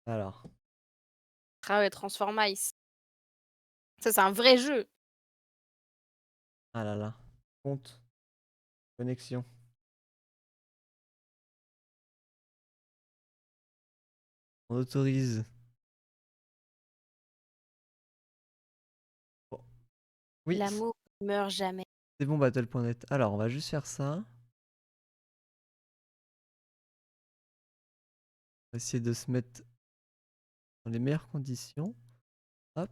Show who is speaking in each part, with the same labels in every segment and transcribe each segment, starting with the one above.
Speaker 1: Alors.
Speaker 2: Ah ouais, Transformice. Ça, c'est un vrai jeu.
Speaker 1: Ah là là. Compte. Connexion. On autorise. Bon. Oui,
Speaker 2: L'amour ne meurt jamais.
Speaker 1: c'est bon battle.net. Alors, on va juste faire ça. On va essayer de se mettre dans les meilleures conditions. Hop.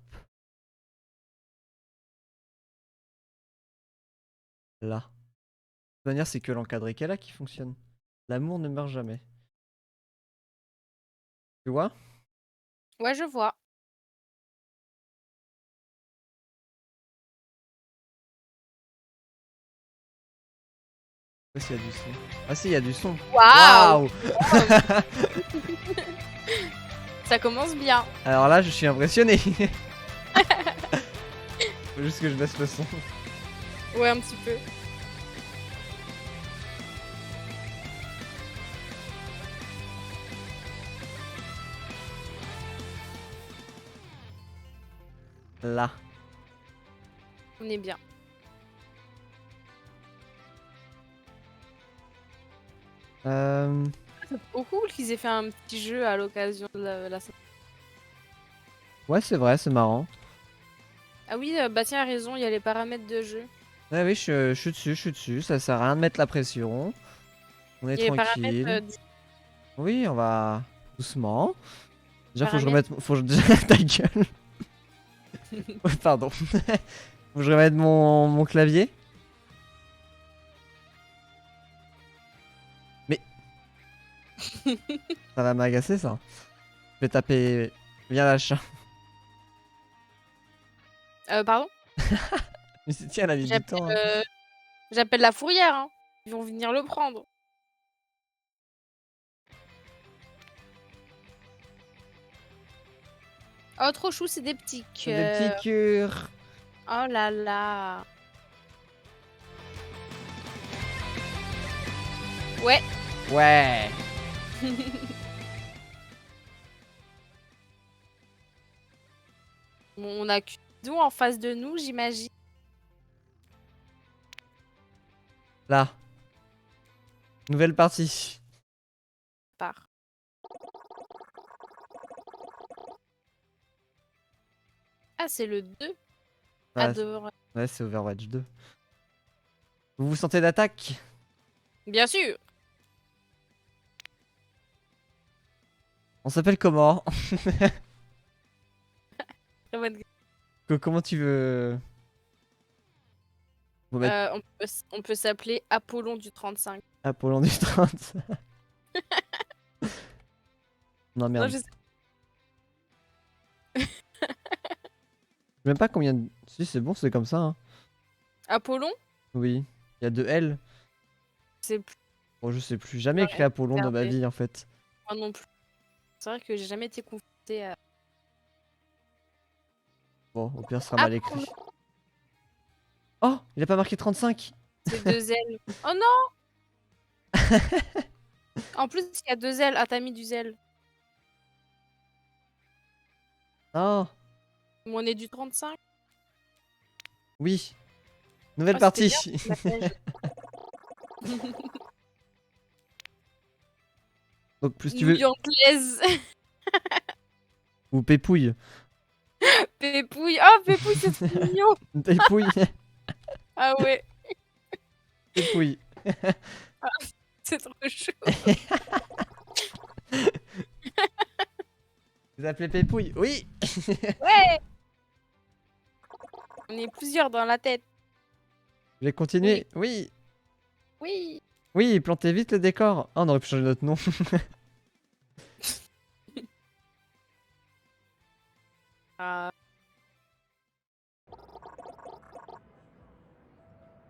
Speaker 1: Là. De toute manière, c'est que l'encadré qu'elle a qui fonctionne. L'amour ne meurt jamais. Tu vois?
Speaker 2: Ouais, je vois.
Speaker 1: Je sais pas s'il y a du son. Ah si, il y a du son.
Speaker 2: Waouh!
Speaker 1: Waouh!
Speaker 2: Waouh! Ça commence bien.
Speaker 1: Alors là, je suis impressionné. Faut juste que je baisse le son.
Speaker 2: Ouais, un petit peu.
Speaker 1: Là.
Speaker 2: On est bien. C'est trop cool qu'ils aient fait un petit jeu à l'occasion de la sortie.
Speaker 1: Ouais, c'est vrai, c'est marrant.
Speaker 2: Ah oui, bah tiens, raison, il y a les paramètres de jeu.
Speaker 1: Ouais, oui, je suis dessus, je suis dessus. Ça sert à rien de mettre la pression. On est
Speaker 2: Il y a les paramètres
Speaker 1: tranquille.
Speaker 2: du
Speaker 1: Oui, on va doucement. Déjà, faut que je
Speaker 2: paramètres.
Speaker 1: remette. Faut que je... Ta gueule. Ouais, pardon. Faut que je remette mon clavier. Mais ça va m'agacer ça. Je vais taper bien l'achat.
Speaker 2: Pardon?
Speaker 1: Mais c'est tiens, elle a mis du
Speaker 2: J'appelle
Speaker 1: temps, hein.
Speaker 2: j'appelle la fourrière, hein. Ils vont venir le prendre. Oh, trop chou, c'est des petits
Speaker 1: Des petits
Speaker 2: cœurs.
Speaker 1: cœurs.
Speaker 2: Oh là là. Ouais.
Speaker 1: Ouais.
Speaker 2: On a Kudo en face de nous, j'imagine.
Speaker 1: Là. Nouvelle partie.
Speaker 2: Part. Ah, c'est le 2.
Speaker 1: Ouais,
Speaker 2: Adore.
Speaker 1: ouais, c'est Overwatch 2. Vous vous sentez d'attaque?
Speaker 2: Bien sûr.
Speaker 1: On s'appelle comment?
Speaker 2: Très bonne-
Speaker 1: Comment tu veux... Vous mettre
Speaker 2: on peut s'appeler Apollon du 35.
Speaker 1: Apollon du 30. Non
Speaker 2: Non,
Speaker 1: merde.
Speaker 2: je sais.
Speaker 1: Je sais même pas combien de... Si c'est bon, c'est comme ça, hein.
Speaker 2: Apollon?
Speaker 1: Oui. Il y a 2 L.
Speaker 2: C'est plus.
Speaker 1: Bon, je sais plus. Jamais écrit
Speaker 2: Pareil,
Speaker 1: Apollon de ma
Speaker 2: regardez.
Speaker 1: vie, en fait.
Speaker 2: Moi non plus. C'est vrai que j'ai jamais été confrontée à
Speaker 1: Bon, au pire, ce sera mal
Speaker 2: Apollon.
Speaker 1: écrit. Oh, il a pas marqué 35.
Speaker 2: C'est 2 ailes. Oh non! En plus, il y a 2 ailes. Ah, t'as mis du zèle.
Speaker 1: Oh,
Speaker 2: On est du 35.
Speaker 1: oui. Nouvelle
Speaker 2: Ah, c'était bien
Speaker 1: partie.
Speaker 2: la pêche.
Speaker 1: Donc, plus tu veux...
Speaker 2: Nouillantlaise.
Speaker 1: Ou Pépouille.
Speaker 2: Pépouille. Oh, Pépouille, c'est trop mignon.
Speaker 1: Pépouille.
Speaker 2: Ah ouais,
Speaker 1: Pépouille.
Speaker 2: c'est trop chou.
Speaker 1: Vous appelez Pépouille? Oui.
Speaker 2: Ouais, on est plusieurs dans la tête.
Speaker 1: Je vais
Speaker 2: Oui,
Speaker 1: continuer. Oui.
Speaker 2: oui.
Speaker 1: Oui, plantez vite le décor. Ah, on aurait pu changer notre nom.
Speaker 2: Ah,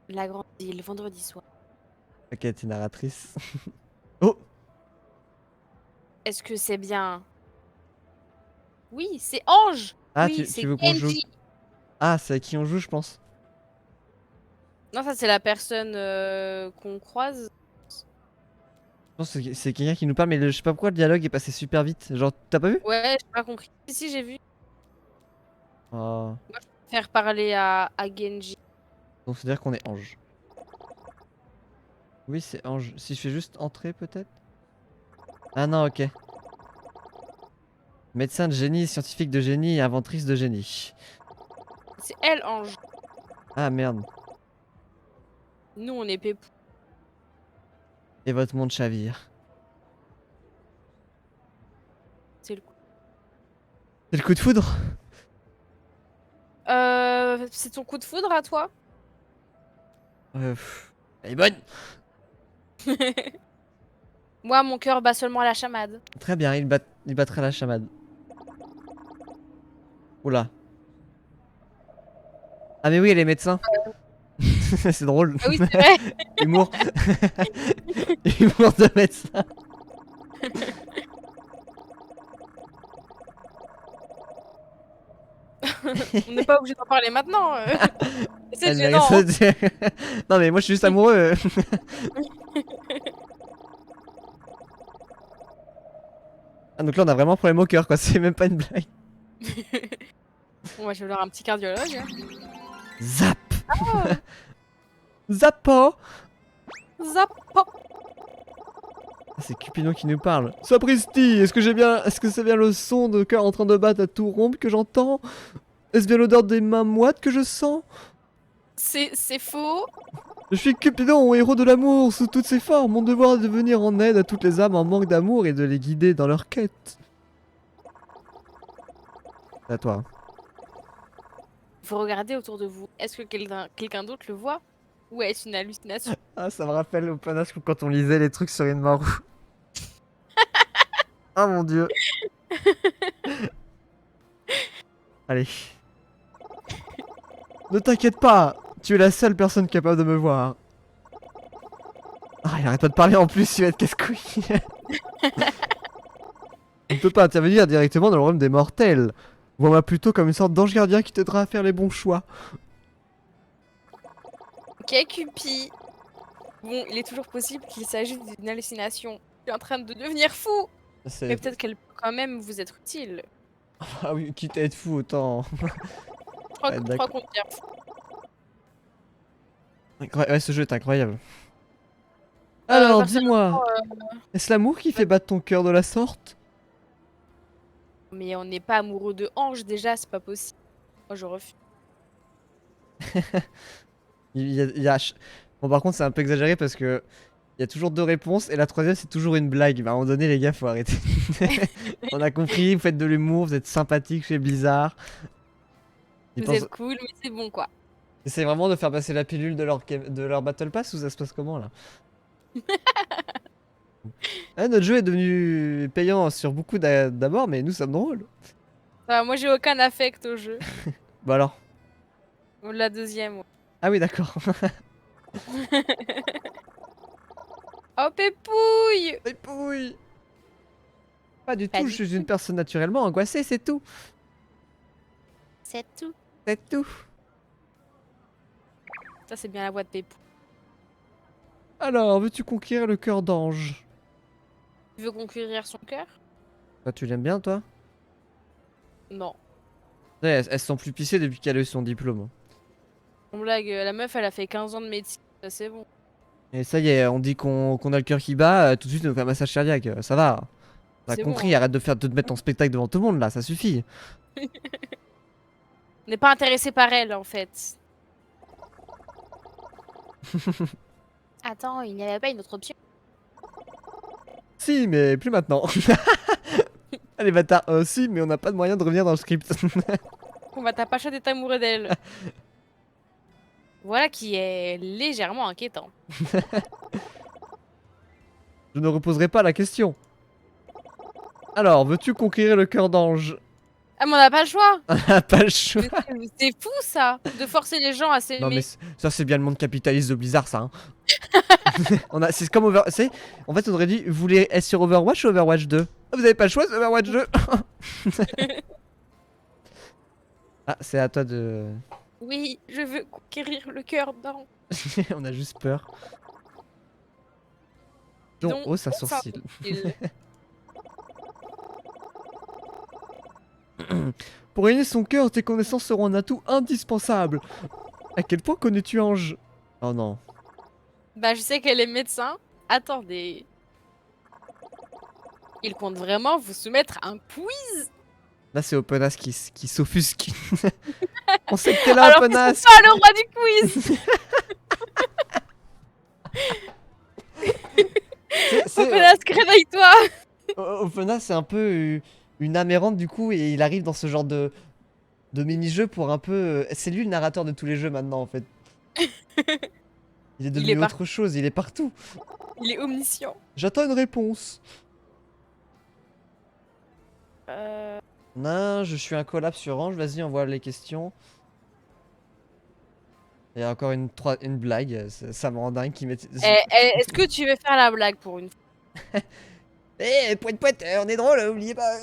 Speaker 2: la grande île, vendredi soir.
Speaker 1: Ok, t'es narratrice. Oh.
Speaker 2: Est-ce que c'est bien? Oui, c'est Ange.
Speaker 1: Ah,
Speaker 2: Oui,
Speaker 1: tu
Speaker 2: c'est
Speaker 1: veux qu'on joue?
Speaker 2: Kenji.
Speaker 1: Ah, c'est à qui on joue, je pense.
Speaker 2: Non, ça c'est la personne qu'on croise.
Speaker 1: pense que c'est quelqu'un qui nous parle, mais je sais pas pourquoi le dialogue est passé super vite. Genre, t'as pas vu?
Speaker 2: Ouais, j'ai pas compris. Si, j'ai vu.
Speaker 1: Oh.
Speaker 2: Faire parler à Genji.
Speaker 1: Donc c'est-à-dire qu'on est ange. Oui, c'est ange. Si je fais juste entrer, peut-être? Ah non, ok. Médecin de génie, scientifique de génie, inventrice de génie.
Speaker 2: C'est elle, Ange.
Speaker 1: Ah merde.
Speaker 2: Nous, on est pépou.
Speaker 1: Et votre monde chavire.
Speaker 2: C'est le coup.
Speaker 1: C'est le coup de foudre?
Speaker 2: C'est ton coup de foudre à toi?
Speaker 1: Elle est bonne.
Speaker 2: Moi, mon cœur bat seulement à la chamade.
Speaker 1: Très bien, il battrait la chamade. Oula. Ah mais oui, elle est médecin. C'est drôle.
Speaker 2: Ah oui, c'est vrai.
Speaker 1: Humour. Humour de médecin.
Speaker 2: On n'est pas obligé d'en parler maintenant. C'est
Speaker 1: Elle
Speaker 2: gênant.
Speaker 1: mérite ça. Non mais moi je suis juste amoureux. Ah donc là on a vraiment un problème au cœur quoi, c'est même pas une blague.
Speaker 2: Bon, moi, je vais voir un petit cardiologue.
Speaker 1: Zap.
Speaker 2: Oh,
Speaker 1: Zappo.
Speaker 2: zap.
Speaker 1: Ah, c'est Cupidon qui nous parle. Sapristi, est-ce que c'est bien le son de cœur en train de battre à tout rompre que j'entends? Est-ce bien l'odeur des mains moites que je sens?
Speaker 2: C'est faux.
Speaker 1: Je suis Cupidon, héros de l'amour sous toutes ses formes. Mon devoir est de venir en aide à toutes les âmes en manque d'amour et de les guider dans leur quête. C'est à toi.
Speaker 2: Il faut regarder autour de vous. Est-ce que quelqu'un d'autre le voit? Ou est-ce une hallucination?
Speaker 1: Ah, ça me rappelle au panache quand on lisait les trucs sur une Maru. Ah mon dieu. Allez. Ne t'inquiète pas, tu es la seule personne capable de me voir. Ah, il arrête pas de parler en plus, il va être casse-couille. On ne peut pas intervenir directement dans le royaume des mortels. Vois-moi plutôt comme une sorte d'ange gardien qui t'aidera à faire les bons choix.
Speaker 2: Ok, Cupi. Bon, il est toujours possible qu'il s'agisse d'une hallucination. Je suis en train de devenir fou. Mais peut-être qu'elle peut quand même vous être utile.
Speaker 1: Ah oui, quitte à être fou, autant. Ouais,
Speaker 2: Je crois
Speaker 1: d'accord.
Speaker 2: qu'on devient fou.
Speaker 1: Ouais, ce jeu est incroyable. Alors, dis-moi,
Speaker 2: Personnellement,
Speaker 1: est-ce l'amour qui fait battre ton cœur de la sorte?
Speaker 2: mais on n'est pas amoureux de Ange déjà, c'est pas possible. Moi, je refuse.
Speaker 1: Il y a... Bon, par contre, c'est un peu exagéré parce que il y a toujours deux réponses et la troisième, c'est toujours une blague. Bah, à un moment donné, les gars, faut arrêter. On a compris, vous faites de l'humour, vous êtes sympathique chez Blizzard. Ils
Speaker 2: Vous
Speaker 1: pensent...
Speaker 2: êtes cool, mais c'est bon quoi.
Speaker 1: Essaye vraiment de faire passer la pilule de leur Battle Pass ou ça se passe comment là? Ah, notre jeu est devenu payant sur beaucoup d'abord, mais nous sommes drôles.
Speaker 2: Moi, j'ai aucun affect au jeu.
Speaker 1: Bah alors.
Speaker 2: La deuxième. Ouais.
Speaker 1: Ah oui, d'accord.
Speaker 2: Oh, Pépouille!
Speaker 1: Mais pouille! Pas du
Speaker 2: Pas
Speaker 1: tout,
Speaker 2: du
Speaker 1: je suis une
Speaker 2: tout.
Speaker 1: personne naturellement angoissée, c'est tout.
Speaker 2: C'est tout.
Speaker 1: C'est tout.
Speaker 2: Ça, c'est bien la voix de Pépou.
Speaker 1: Alors, veux-tu conquérir le cœur d'ange?
Speaker 2: Tu veux conquérir son cœur?
Speaker 1: Bah, tu l'aimes bien, toi?
Speaker 2: Non.
Speaker 1: Ouais, elles sont plus pissées depuis qu'elle a eu son diplôme.
Speaker 2: On blague, la meuf, elle a fait 15 ans de médecine. Ça, c'est bon.
Speaker 1: Et ça y est, on dit qu'on a le cœur qui bat, tout de suite on fait un massage cardiaque, ça va. T'as
Speaker 2: C'est bon,
Speaker 1: compris,
Speaker 2: hein.
Speaker 1: arrête de te mettre en spectacle devant tout le monde là, ça suffit.
Speaker 2: On n'est pas intéressé par elle, en fait. Attends, il n'y avait pas une autre option?
Speaker 1: Si, mais plus maintenant. Allez bâtard, si, mais on n'a pas de moyen de revenir dans le script.
Speaker 2: On va t'as pas choix d'être amoureux d'elle. Voilà qui est légèrement inquiétant.
Speaker 1: Je ne reposerai pas la question. Alors, veux-tu conquérir le cœur d'ange?
Speaker 2: Ah, mais on n'a pas le choix!
Speaker 1: On n'a pas le choix.
Speaker 2: Mais c'est fou ça! De forcer les gens à
Speaker 1: Non mais
Speaker 2: s'aimer.
Speaker 1: ça c'est bien le monde capitaliste de Blizzard ça. Hein. C'est comme en fait on aurait dit, vous voulez être sur Overwatch ou Overwatch 2? Ah, vous avez pas le choix, c'est Overwatch 2. Ah, c'est à toi de...
Speaker 2: Oui, je veux conquérir le cœur d'Ange.
Speaker 1: On a juste peur. Cupidon hausse un
Speaker 2: hausse un
Speaker 1: sourcil.
Speaker 2: sourcil.
Speaker 1: Pour gagner son cœur, tes connaissances seront un atout indispensable. À quel point connais-tu Ange? Oh non.
Speaker 2: Bah, je sais qu'elle est médecin. Attendez. Il compte vraiment vous soumettre un quiz?
Speaker 1: Là, c'est Openas qui s'offusque. On sait que t'es là,
Speaker 2: Alors que c'est
Speaker 1: Openas.
Speaker 2: toi le roi du quiz! Openas, réveille-toi!
Speaker 1: Openas, c'est un peu une amérante du coup, et il arrive dans ce genre de mini-jeu pour un peu. C'est lui le narrateur de tous les jeux maintenant en fait. Il est devenu autre chose, il est partout.
Speaker 2: Il est omniscient.
Speaker 1: J'attends une réponse.
Speaker 2: Euh...
Speaker 1: Non, je suis un collab sur Ange, vas-y, envoie les questions. Il y a encore une blague, ça me rend dingue qui met.
Speaker 2: Est-ce que tu veux faire la blague pour une fois?
Speaker 1: Eh, poète poète, on est drôle, oubliez pas.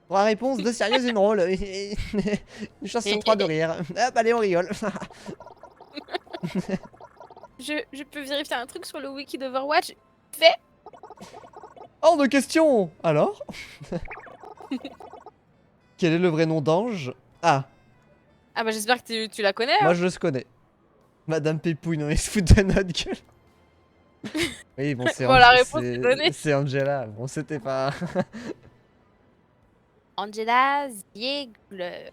Speaker 1: 3 réponses, 2 sérieuses et une drôle. Une chance sur 3 de rire. Hop, allez, on rigole.
Speaker 2: Je peux vérifier un truc sur le wiki d'Overwatch? Fait.
Speaker 1: Hors de question. Alors quel est le vrai nom d'Ange? Ah.
Speaker 2: Ah bah j'espère que tu la connais.
Speaker 1: Moi
Speaker 2: Hein.
Speaker 1: je le connais. Madame Pépouille, non, il se fout de notre gueule. Oui, bon, c'est
Speaker 2: Bon, la réponse est donnée.
Speaker 1: c'est Angela. Bon, c'était pas.
Speaker 2: Angela Ziegler.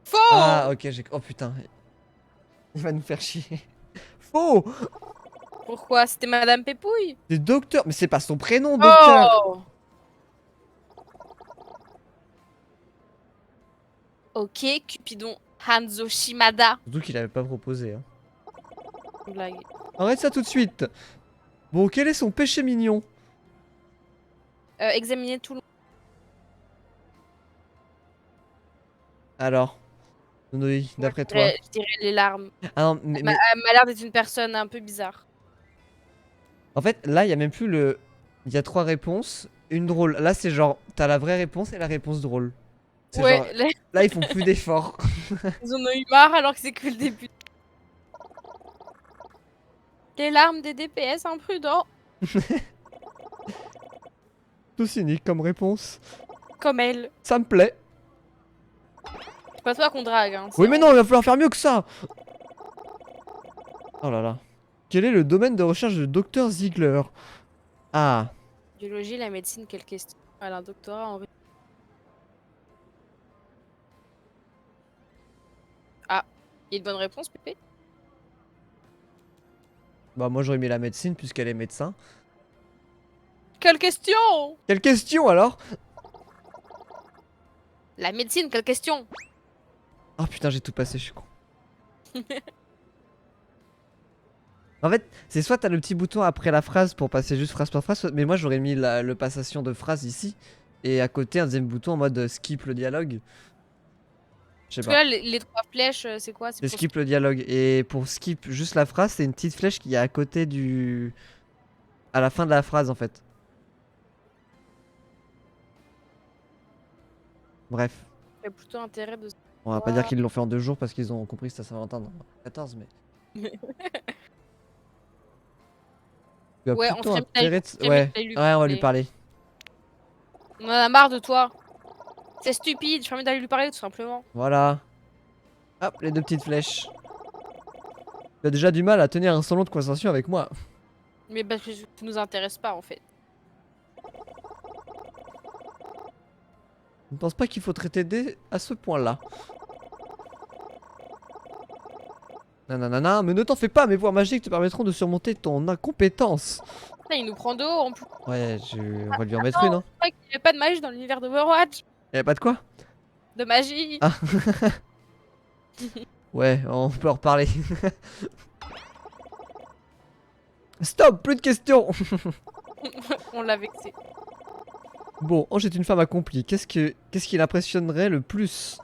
Speaker 2: Faux!
Speaker 1: Ah, ok, j'ai. Oh putain. Il va nous faire chier. Faux!
Speaker 2: Pourquoi? C'était Madame Pépouille?
Speaker 1: C'est docteur. Mais c'est pas son prénom, docteur!
Speaker 2: Oh! Ok, Cupidon Hanzo Shimada.
Speaker 1: Surtout qu'il avait pas proposé. Hein.
Speaker 2: Blague.
Speaker 1: Arrête ça tout de suite! Bon, quel est son péché mignon?
Speaker 2: Examiner tout le...
Speaker 1: Alors, Nonoï, d'après toi?
Speaker 2: Je dirais les larmes.
Speaker 1: Ah non, mais.
Speaker 2: Elle m'a l'air d'être une personne un peu bizarre.
Speaker 1: En fait, là, il y a même plus le. Il y a 3 réponses, une drôle. Là, c'est genre, t'as la vraie réponse et la réponse drôle. C'est
Speaker 2: Ouais,
Speaker 1: genre, là, ils font plus d'efforts.
Speaker 2: ils en ont eu marre alors que c'est que le début. Les larmes des DPS imprudents.
Speaker 1: Tout cynique comme réponse.
Speaker 2: Comme elle.
Speaker 1: Ça me plaît.
Speaker 2: C'est pas toi qu'on drague, hein.
Speaker 1: Oui, mais non, il va falloir faire mieux que ça. Oh là là. Quel est le domaine de recherche de Dr Ziegler? Ah.
Speaker 2: Biologie, la médecine, quelle question? Elle a un doctorat en... Ah, il y a une bonne réponse, Pépé?
Speaker 1: Bah, moi, j'aurais mis la médecine puisqu'elle est médecin.
Speaker 2: Quelle question?
Speaker 1: Quelle question alors?
Speaker 2: La médecine, quelle question?
Speaker 1: Oh putain, j'ai tout passé, je suis con. En fait, c'est soit t'as le petit bouton après la phrase pour passer juste phrase par phrase, mais moi j'aurais mis le passation de phrase ici, et à côté un deuxième bouton en mode skip le dialogue. Je sais
Speaker 2: Parce que
Speaker 1: pas.
Speaker 2: là, les 3 flèches, c'est quoi?
Speaker 1: C'est
Speaker 2: pour...
Speaker 1: skip le dialogue, et pour skip juste la phrase, c'est une petite flèche qui est à côté du... à la fin de la phrase en fait. Bref.
Speaker 2: Il y a plutôt intérêt de...
Speaker 1: On va pas dire qu'ils l'ont fait en 2 jours parce qu'ils ont compris que c'était Saint-Valentin dans 14, mais...
Speaker 2: Ouais, on ferait
Speaker 1: Ouais, on va lui parler.
Speaker 2: On en a marre de toi. C'est stupide, je permets d'aller lui parler tout simplement.
Speaker 1: Voilà. Hop, les 2 petites flèches. Tu as déjà du mal à tenir un semblant de conversation avec moi.
Speaker 2: Mais parce que tu nous intéresses pas en fait.
Speaker 1: Je ne pense pas qu'il faut t'aider à ce point-là. Nanana, mais ne t'en fais pas, mes pouvoirs magiques te permettront de surmonter ton incompétence.
Speaker 2: Là, il nous prend de haut en plus.
Speaker 1: Ouais, on va lui en mettre une, hein.
Speaker 2: C'est vrai qu'il n'y a pas de magie dans l'univers d'Overwatch.
Speaker 1: Y'a pas de quoi?
Speaker 2: De magie.
Speaker 1: Ah. Ouais, on peut en reparler. Stop, plus de questions.
Speaker 2: On l'a vexé.
Speaker 1: Bon, Ange est une femme accomplie. Qu'est-ce qui l'impressionnerait le plus?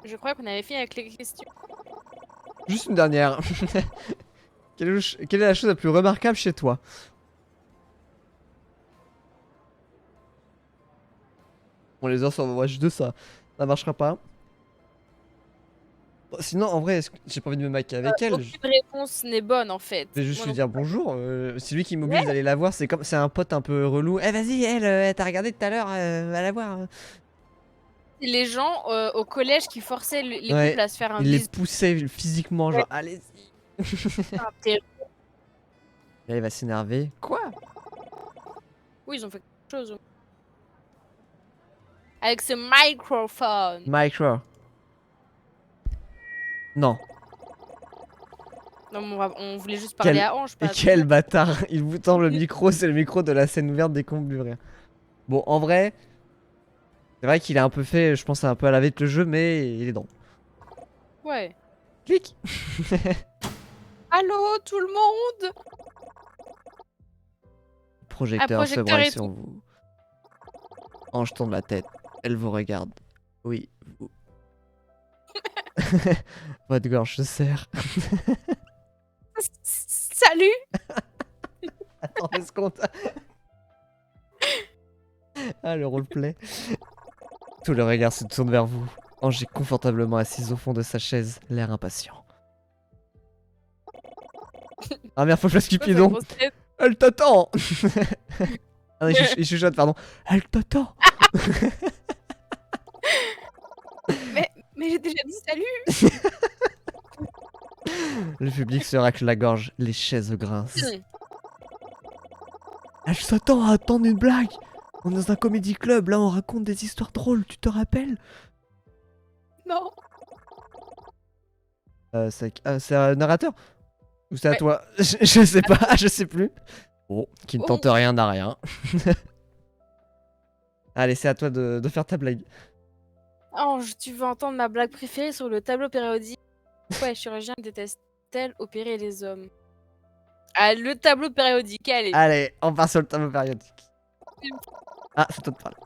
Speaker 2: Je crois qu'on avait fini avec les questions.
Speaker 1: Juste une dernière. Quelle est la chose la plus remarquable chez toi? On les a sur Overwatch 2, ça marchera pas. Sinon, en vrai, j'ai pas envie de me maquer avec elle.
Speaker 2: Aucune réponse n'est bonne en fait.
Speaker 1: Je vais juste
Speaker 2: Moi
Speaker 1: lui
Speaker 2: non
Speaker 1: dire
Speaker 2: plus.
Speaker 1: bonjour. C'est lui qui m'oblige
Speaker 2: Ouais.
Speaker 1: d'aller la voir. C'est un pote un peu relou. Eh, vas-y, elle, t'as regardé tout à l'heure, va la voir.
Speaker 2: C'est les gens au collège qui forçaient les
Speaker 1: Ouais,
Speaker 2: couples à se faire un
Speaker 1: il les
Speaker 2: bisou.
Speaker 1: poussait physiquement,
Speaker 2: Ouais.
Speaker 1: genre, allez-y.
Speaker 2: Ah, terrible.
Speaker 1: Là, il va s'énerver. Quoi?
Speaker 2: Oui, ils ont fait quelque chose. Avec ce microphone.
Speaker 1: Micro. Non.
Speaker 2: Non, mais on voulait juste parler à Ange, pas à tout le
Speaker 1: Quel
Speaker 2: monde.
Speaker 1: bâtard. Il vous tend le micro, c'est le micro de la scène ouverte des comptes plus rien. Bon, en vrai, c'est vrai qu'il a un peu fait, je pense, un peu à la vite le jeu, mais il est dans.
Speaker 2: Ouais.
Speaker 1: Clic.
Speaker 2: Allô, tout le monde?
Speaker 1: Projecteur se
Speaker 2: Projecteur
Speaker 1: braille
Speaker 2: et
Speaker 1: sur
Speaker 2: tout.
Speaker 1: vous. Ange tourne la tête. Elle vous regarde. Oui, vous. Votre gorge se serre.
Speaker 2: Salut.
Speaker 1: Attends, est-ce qu'on t'a... Ah, le roleplay. Tout le regard se tourne vers vous. Ange est confortablement assise au fond de sa chaise, l'air impatient. Ah merde, faut que je fasse Cupidon. Elle t'attend. Ah non, il chuchote, pardon. Elle t'attend.
Speaker 2: mais j'ai déjà dit salut.
Speaker 1: Le public se racle la gorge, les chaises grincent. Elle s'attend à attendre une blague. On est dans un comédie club, là on raconte des histoires drôles, tu te rappelles?
Speaker 2: Non.
Speaker 1: C'est un narrateur? Ou c'est à
Speaker 2: Ouais.
Speaker 1: toi? Je sais pas, je sais plus. Bon, qui ne tente rien n'a rien. Allez, c'est à toi de faire ta blague.
Speaker 2: Ange, tu veux entendre ma blague préférée sur le tableau périodique? Pourquoi les chirurgiens détestent-elles opérer les hommes? Ah, le tableau périodique, allez.
Speaker 1: Allez, on part sur le tableau périodique. Ah, c'est toi de parler.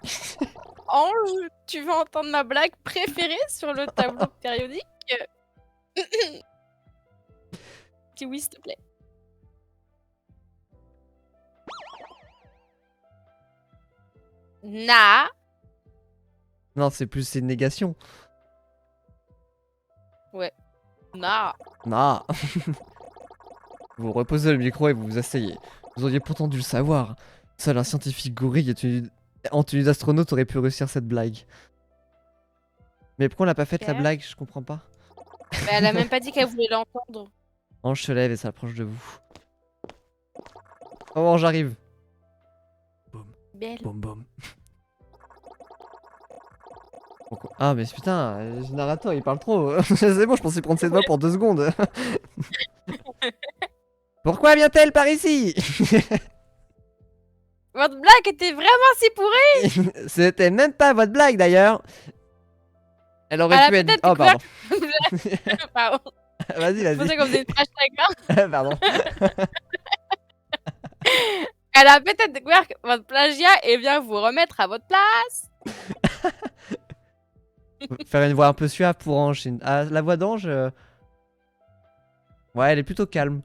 Speaker 2: Ange, tu veux entendre ma blague préférée sur le tableau périodique? Si oui, s'il te plaît. Na.
Speaker 1: Non, c'est une négation.
Speaker 2: Ouais. Na.
Speaker 1: Non. Vous reposez le micro et vous vous asseyez. Vous auriez pourtant dû le savoir. Seul un scientifique gorille en tenue d'astronaute aurait pu réussir cette blague. Mais pourquoi on l'a pas faite la
Speaker 2: Ok.
Speaker 1: blague? Je comprends pas.
Speaker 2: Mais elle a même pas dit qu'elle voulait l'entendre.
Speaker 1: Ange se lève et s'approche de vous. Oh, j'arrive.
Speaker 2: Belle.
Speaker 1: Boum boum. Ah mais putain, le narrateur il parle trop. C'est bon, je pensais prendre ses doigts pour 2 secondes. Pourquoi vient-elle par ici?
Speaker 2: Votre blague était vraiment si pourrie.
Speaker 1: C'était même pas votre blague d'ailleurs. Elle aurait pu être... Oh pardon.
Speaker 2: Pardon.
Speaker 1: Vas-y,
Speaker 2: Je pensais
Speaker 1: vas-y.
Speaker 2: qu'on faisait une hashtag.
Speaker 1: Pardon.
Speaker 2: Elle a peut-être découvert votre plagiat et vient vous remettre à votre place.
Speaker 1: Faire une voix un peu suave pour Ange. Ah, la voix d'Ange... Ouais, elle est plutôt calme.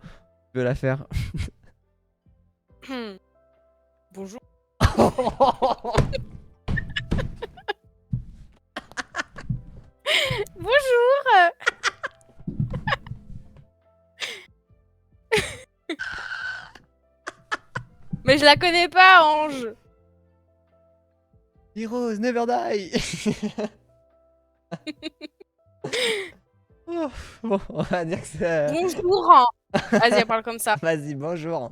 Speaker 1: Tu veux la faire.
Speaker 2: Bonjour. Bonjour. Mais je la connais pas, Ange.
Speaker 1: Heroes never die. Oh, bon, on va dire que c'est...
Speaker 2: Bonjour. Vas-y, elle parle comme ça.
Speaker 1: Vas-y, bonjour.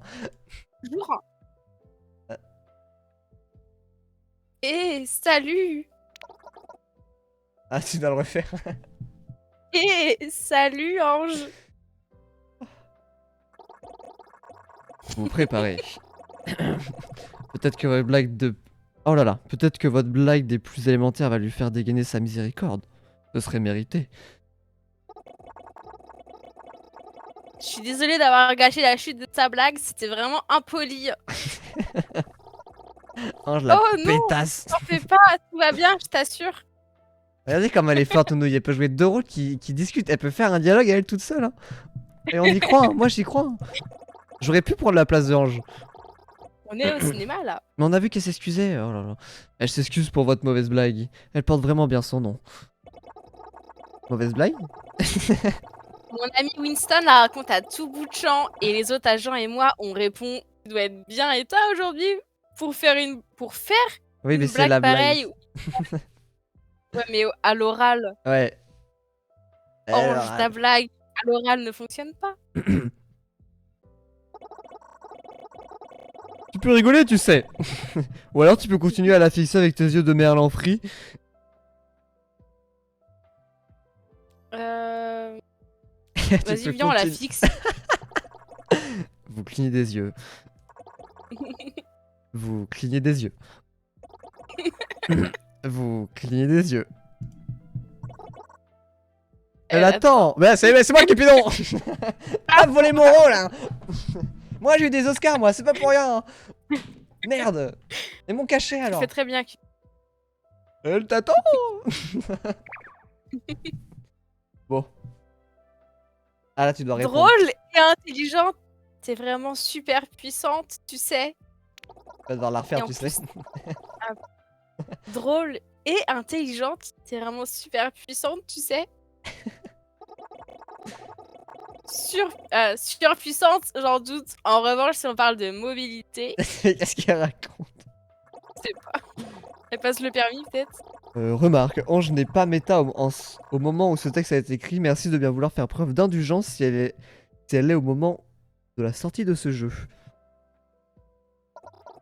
Speaker 2: Bonjour. Et salut.
Speaker 1: Ah, tu dois le refaire.
Speaker 2: Et salut, Ange.
Speaker 1: Vous préparez. Peut-être que votre blague de... Oh là là, peut-être que votre blague des plus élémentaires va lui faire dégainer sa miséricorde. Ce serait mérité.
Speaker 2: Je suis désolée d'avoir gâché la chute de sa blague, c'était vraiment impoli.
Speaker 1: Ange la
Speaker 2: Oh non,
Speaker 1: pétasse.
Speaker 2: t'en fais pas, tout va bien, je t'assure.
Speaker 1: Regardez comme elle est forte, Nouille. Elle peut jouer 2 rôles qui discutent. Elle peut faire un dialogue à elle toute seule. Hein. Et on y croit, hein. Moi j'y crois. Hein. J'aurais pu prendre la place de Ange.
Speaker 2: On est au cinéma là.
Speaker 1: Mais on a vu qu'elle s'excusait. Oh là là. Elle s'excuse pour votre mauvaise blague. Elle porte vraiment bien son nom. Mauvaise blague?
Speaker 2: Mon ami Winston la raconte à tout bout de champ et les autres agents et moi, on répond tu dois être bien éteint aujourd'hui pour faire
Speaker 1: Oui, mais
Speaker 2: une
Speaker 1: c'est
Speaker 2: blague
Speaker 1: la blague.
Speaker 2: pareille. Ouais, mais à l'oral,
Speaker 1: Ouais.
Speaker 2: Ange,
Speaker 1: Alors,
Speaker 2: ta blague à l'oral ne fonctionne pas.
Speaker 1: tu peux rigoler, tu sais. Ou alors tu peux continuer à la fixer avec tes yeux de merlan frit. Tu
Speaker 2: Vas-y,
Speaker 1: peux
Speaker 2: viens, on la
Speaker 1: continuer.
Speaker 2: fixe.
Speaker 1: Vous clignez des yeux. Vous clignez des yeux. Vous clignez des yeux. Elle attend. Bah, c'est moi qui pidon. Ah, volé mon rôle hein. Moi j'ai eu des Oscars, moi, c'est pas pour rien. Merde. Et mon cachet
Speaker 2: Tu
Speaker 1: alors.
Speaker 2: fais très bien.
Speaker 1: Elle t'attend. Bon. Ah là tu dois répondre.
Speaker 2: Drôle et intelligente. T'es vraiment super puissante, tu sais.
Speaker 1: Tu vas devoir la refaire,
Speaker 2: Et en
Speaker 1: tu sais.
Speaker 2: Drôle et intelligente. T'es vraiment super puissante, tu sais. Surpuissante, j'en doute. En revanche, si on parle de mobilité,
Speaker 1: Qu'est-ce qu'elle raconte?
Speaker 2: je sais pas. Elle passe le permis, peut-être.
Speaker 1: Remarque, Ange n'est pas méta au moment où ce texte a été écrit. Merci de bien vouloir faire preuve d'indulgence si elle est au moment de la sortie de ce jeu.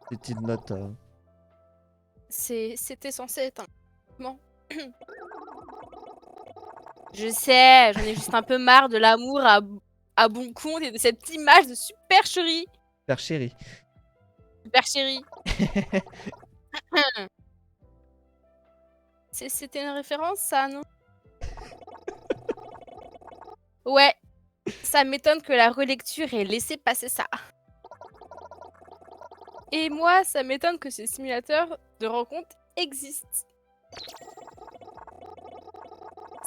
Speaker 1: Petite note.
Speaker 2: C'était censé être un moment. Je sais, j'en ai juste un peu marre de l'amour à bon compte et de cette image de super chérie.
Speaker 1: Super chérie.
Speaker 2: Super chérie. C'était une référence, ça, non? Ouais, ça m'étonne que la relecture ait laissé passer ça. Et moi, ça m'étonne que ces simulateurs de rencontres existent.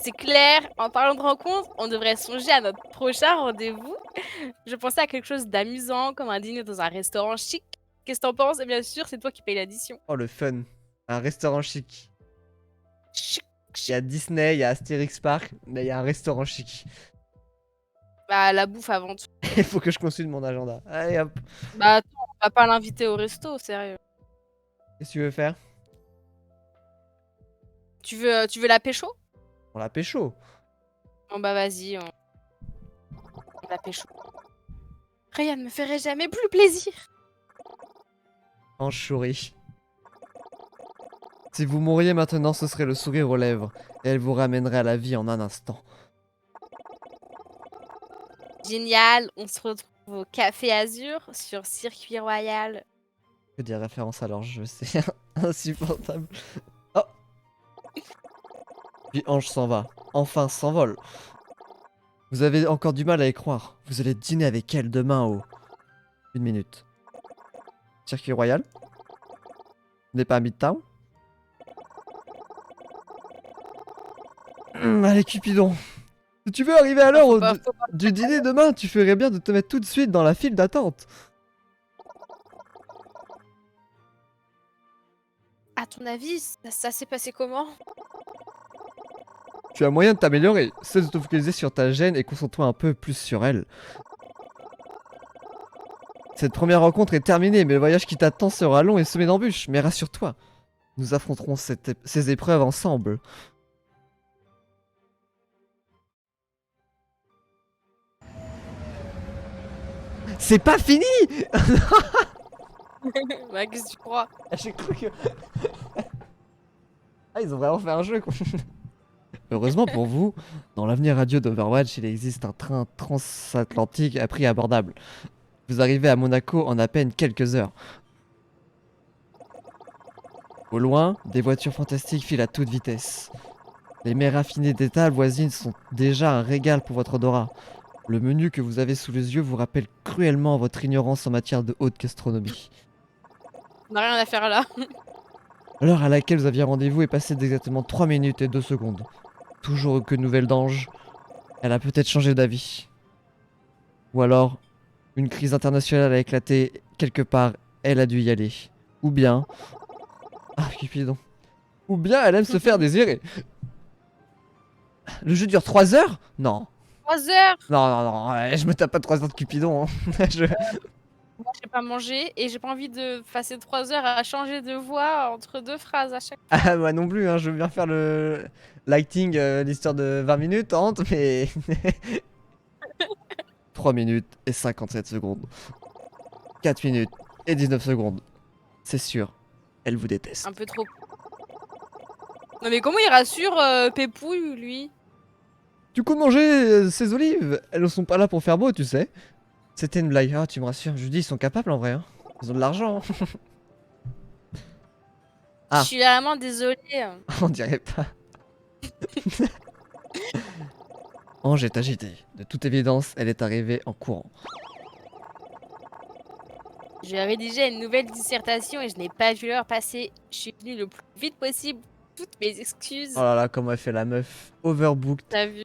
Speaker 2: C'est clair, en parlant de rencontres, on devrait songer à notre prochain rendez-vous. Je pensais à quelque chose d'amusant, comme un dîner dans un restaurant chic. Qu'est-ce que t'en penses? Et bien sûr, c'est toi qui payes l'addition.
Speaker 1: Oh le fun. Un restaurant chic.
Speaker 2: Chic,
Speaker 1: Il y a Disney, il y a Astérix Park, mais il y a un restaurant chic.
Speaker 2: Bah, la bouffe avant tout.
Speaker 1: Il faut que je consulte mon agenda. Allez hop.
Speaker 2: Bah, attends, on va pas l'inviter au resto, sérieux.
Speaker 1: Qu'est-ce que tu veux faire?
Speaker 2: Tu veux la pécho?
Speaker 1: On la pécho.
Speaker 2: Bon bah vas-y, on la pécho. Rien ne me ferait jamais plus plaisir.
Speaker 1: Ange sourit. Si vous mouriez maintenant, ce serait le sourire aux lèvres, et elle vous ramènerait à la vie en un instant.
Speaker 2: Génial, on se retrouve au Café Azur sur Circuit Royal.
Speaker 1: Que des références alors, je sais. Insupportable. Oh. Puis Ange s'en va. Enfin, s'envole. Vous avez encore du mal à y croire. Vous allez dîner avec elle demain au... 1 minute. Circuit Royal? Vous n'êtes pas à Midtown? Allez Cupidon. Si tu veux arriver à l'heure du dîner demain, tu ferais bien de te mettre tout de suite dans la file d'attente.
Speaker 2: À ton avis, ça s'est passé comment?
Speaker 1: Tu as moyen de t'améliorer. Cesse de te focaliser sur ta gêne et concentre-toi un peu plus sur elle. Cette première rencontre est terminée, mais le voyage qui t'attend sera long et semé d'embûches. Mais rassure-toi, nous affronterons ces épreuves ensemble. C'est pas fini.
Speaker 2: Bah qu'est-ce que tu crois?
Speaker 1: J'ai cru que... Ah, ils ont vraiment fait un jeu, quoi. Heureusement pour vous, dans l'avenir radio d'Overwatch, il existe un train transatlantique à prix abordable. Vous arrivez à Monaco en à peine quelques heures. Au loin, des voitures fantastiques filent à toute vitesse. Les mets raffinés des tables voisines sont déjà un régal pour votre odorat. Le menu que vous avez sous les yeux vous rappelle cruellement votre ignorance en matière de haute gastronomie.
Speaker 2: On n'a rien à faire là.
Speaker 1: L'heure à laquelle vous aviez rendez-vous est passée d'exactement 3 minutes et 2 secondes. Toujours aucune nouvelle d'Ange. Elle a peut-être changé d'avis. Ou alors, une crise internationale a éclaté quelque part, elle a dû y aller. Ou bien... Ah, Cupidon. Ou bien elle aime se faire désirer. Le jeu dure 3 heures? Non.
Speaker 2: 3 heures!
Speaker 1: Non, non, non, ouais, je me tape pas 3 heures de Cupidon, hein. Je-
Speaker 2: Moi, j'ai pas mangé et j'ai pas envie de passer 3 heures à changer de voix entre 2 phrases à chaque fois.
Speaker 1: Ah, moi non plus, hein, je veux bien faire le lighting, l'histoire de 20 minutes, Hante, mais... 3 minutes et 57 secondes. 4 minutes et 19 secondes. C'est sûr, elle vous déteste.
Speaker 2: Un peu trop. Non mais comment il rassure Pépouille, lui?
Speaker 1: Du coup, manger ces olives, elles ne sont pas là pour faire beau, tu sais. C'était une blague. Ah, tu me rassures. Je dis, ils sont capables en vrai. Hein. Ils ont de l'argent. Hein.
Speaker 2: Je
Speaker 1: Ah.
Speaker 2: suis vraiment désolée.
Speaker 1: On dirait pas. Ange est agitée. De toute évidence, elle est arrivée en courant.
Speaker 2: J'ai rédigé une nouvelle dissertation et je n'ai pas vu l'heure passer. Je suis venue le plus vite possible. Toutes mes excuses.
Speaker 1: Oh là là, comment elle fait la meuf. Overbooked.
Speaker 2: T'as vu?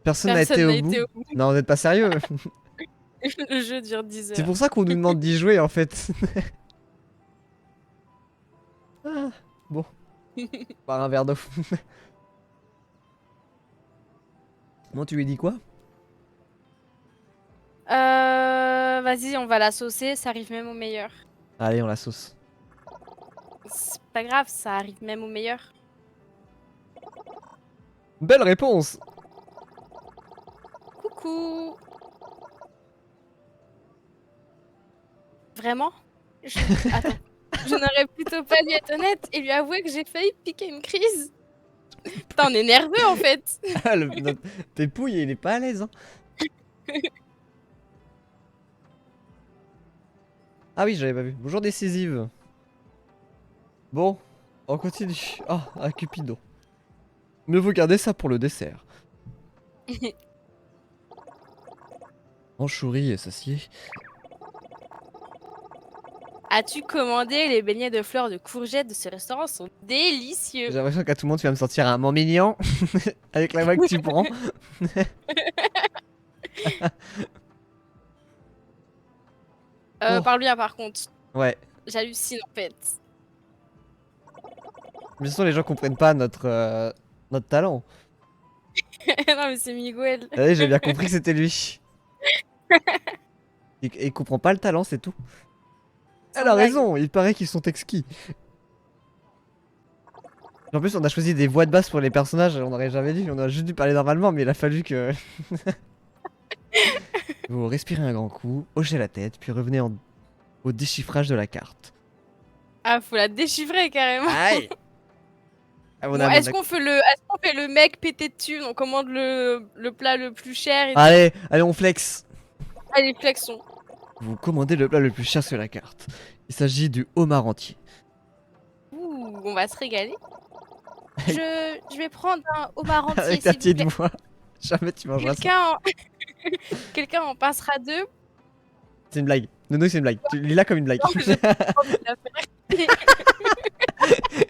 Speaker 1: Personne n'a été
Speaker 2: Personne n'a
Speaker 1: au bout.
Speaker 2: été au bout.
Speaker 1: Non, vous êtes pas sérieux.
Speaker 2: Le jeu dure 10
Speaker 1: C'est
Speaker 2: heures.
Speaker 1: pour ça qu'on nous demande d'y jouer en fait. Ah, bon. Par un verre d'eau. Bon, tu lui dis quoi?
Speaker 2: Vas-y, on va la saucer. Ça arrive même au meilleur.
Speaker 1: Allez, on la sauce.
Speaker 2: C'est pas grave, ça arrive même au meilleur.
Speaker 1: Belle réponse.
Speaker 2: Coucou. Vraiment? Attends. Je n'aurais plutôt pas dû être honnête et lui avouer que j'ai failli piquer une crise. Putain, on est nerveux en fait.
Speaker 1: Ah, notre Pépouille, il est pas à l'aise. Hein. Ah oui, j'avais pas vu. Bonjour décisive. Bon, on continue. Ah, un Cupidon. Mieux vaut garder ça pour le dessert. Anchourie et s'assied.
Speaker 2: As-tu commandé les beignets de fleurs de courgettes de ce restaurant sont délicieux.
Speaker 1: J'ai l'impression qu'à tout le monde tu vas me sortir un mot mignon. Avec la voix que tu prends. Oh.
Speaker 2: Parle bien par contre.
Speaker 1: Ouais.
Speaker 2: J'hallucine en fait.
Speaker 1: Bien sûr, les gens comprennent pas notre talent.
Speaker 2: Non mais c'est Miguel.
Speaker 1: Allez, j'ai bien compris que c'était lui. Il comprend pas le talent, c'est tout. Elle a
Speaker 2: blague.
Speaker 1: raison, il paraît qu'ils sont exquis. En plus, on a choisi des voix de basse pour les personnages, on aurait jamais dit, on aurait juste dû parler normalement, mais il a fallu que. Vous respirez un grand coup, hochez la tête, puis revenez au déchiffrage de la carte.
Speaker 2: Ah, faut la déchiffrer carrément.
Speaker 1: Aïe. Ah,
Speaker 2: Bon, est-ce qu'on fait le mec pété de thunes, on commande le plat le plus cher et
Speaker 1: Allez, allez, on flex.
Speaker 2: allez, flexons.
Speaker 1: Vous commandez le plat le plus cher sur la carte. Il s'agit du homard entier.
Speaker 2: Ouh, on va se régaler. Je vais prendre un homard entier,
Speaker 1: Avec ta
Speaker 2: s'il vous
Speaker 1: petite
Speaker 2: plaît.
Speaker 1: voix. Jamais tu mangeras ça.
Speaker 2: Quelqu'un en passera 2.
Speaker 1: C'est une blague. Nono, c'est une blague. Tu lis-la comme une blague.
Speaker 2: Non, j'ai pas envie de la faire.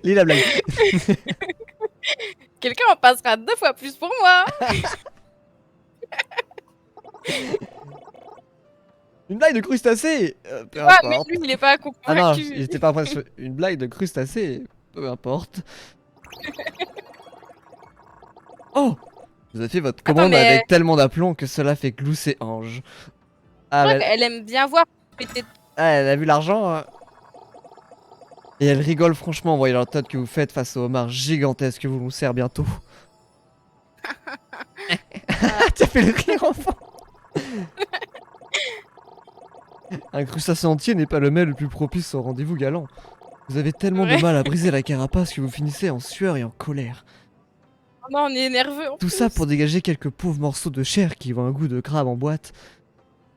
Speaker 1: Lis la blague.
Speaker 2: Quelqu'un en passera 2 fois plus pour moi.
Speaker 1: Une blague de crustacé. Peu
Speaker 2: Ouais, mais
Speaker 1: importe.
Speaker 2: lui, il est pas convaincu.
Speaker 1: Ah non, il était pas en train de une blague de crustacé. Peu importe. Oh, vous avez fait votre commande
Speaker 2: mais-
Speaker 1: avec tellement d'aplomb que cela fait glousser Ange. Ah,
Speaker 2: Je crois
Speaker 1: bah,
Speaker 2: qu'elle aime bien voir péter.
Speaker 1: ah, elle a vu l'argent. Hein. Et elle rigole franchement en voyant la tête que vous faites face au homard gigantesque que vous nous sert bientôt. Tu as fait le rire enfant. Un crustacé entier n'est pas le mets le plus propice au rendez-vous galant. Vous avez tellement de
Speaker 2: Ouais.
Speaker 1: mal à briser la carapace que vous finissez en sueur et en colère.
Speaker 2: Non, on est nerveux. en
Speaker 1: Tout
Speaker 2: plus.
Speaker 1: ça pour dégager quelques pauvres morceaux de chair qui ont un goût de crabe en boîte.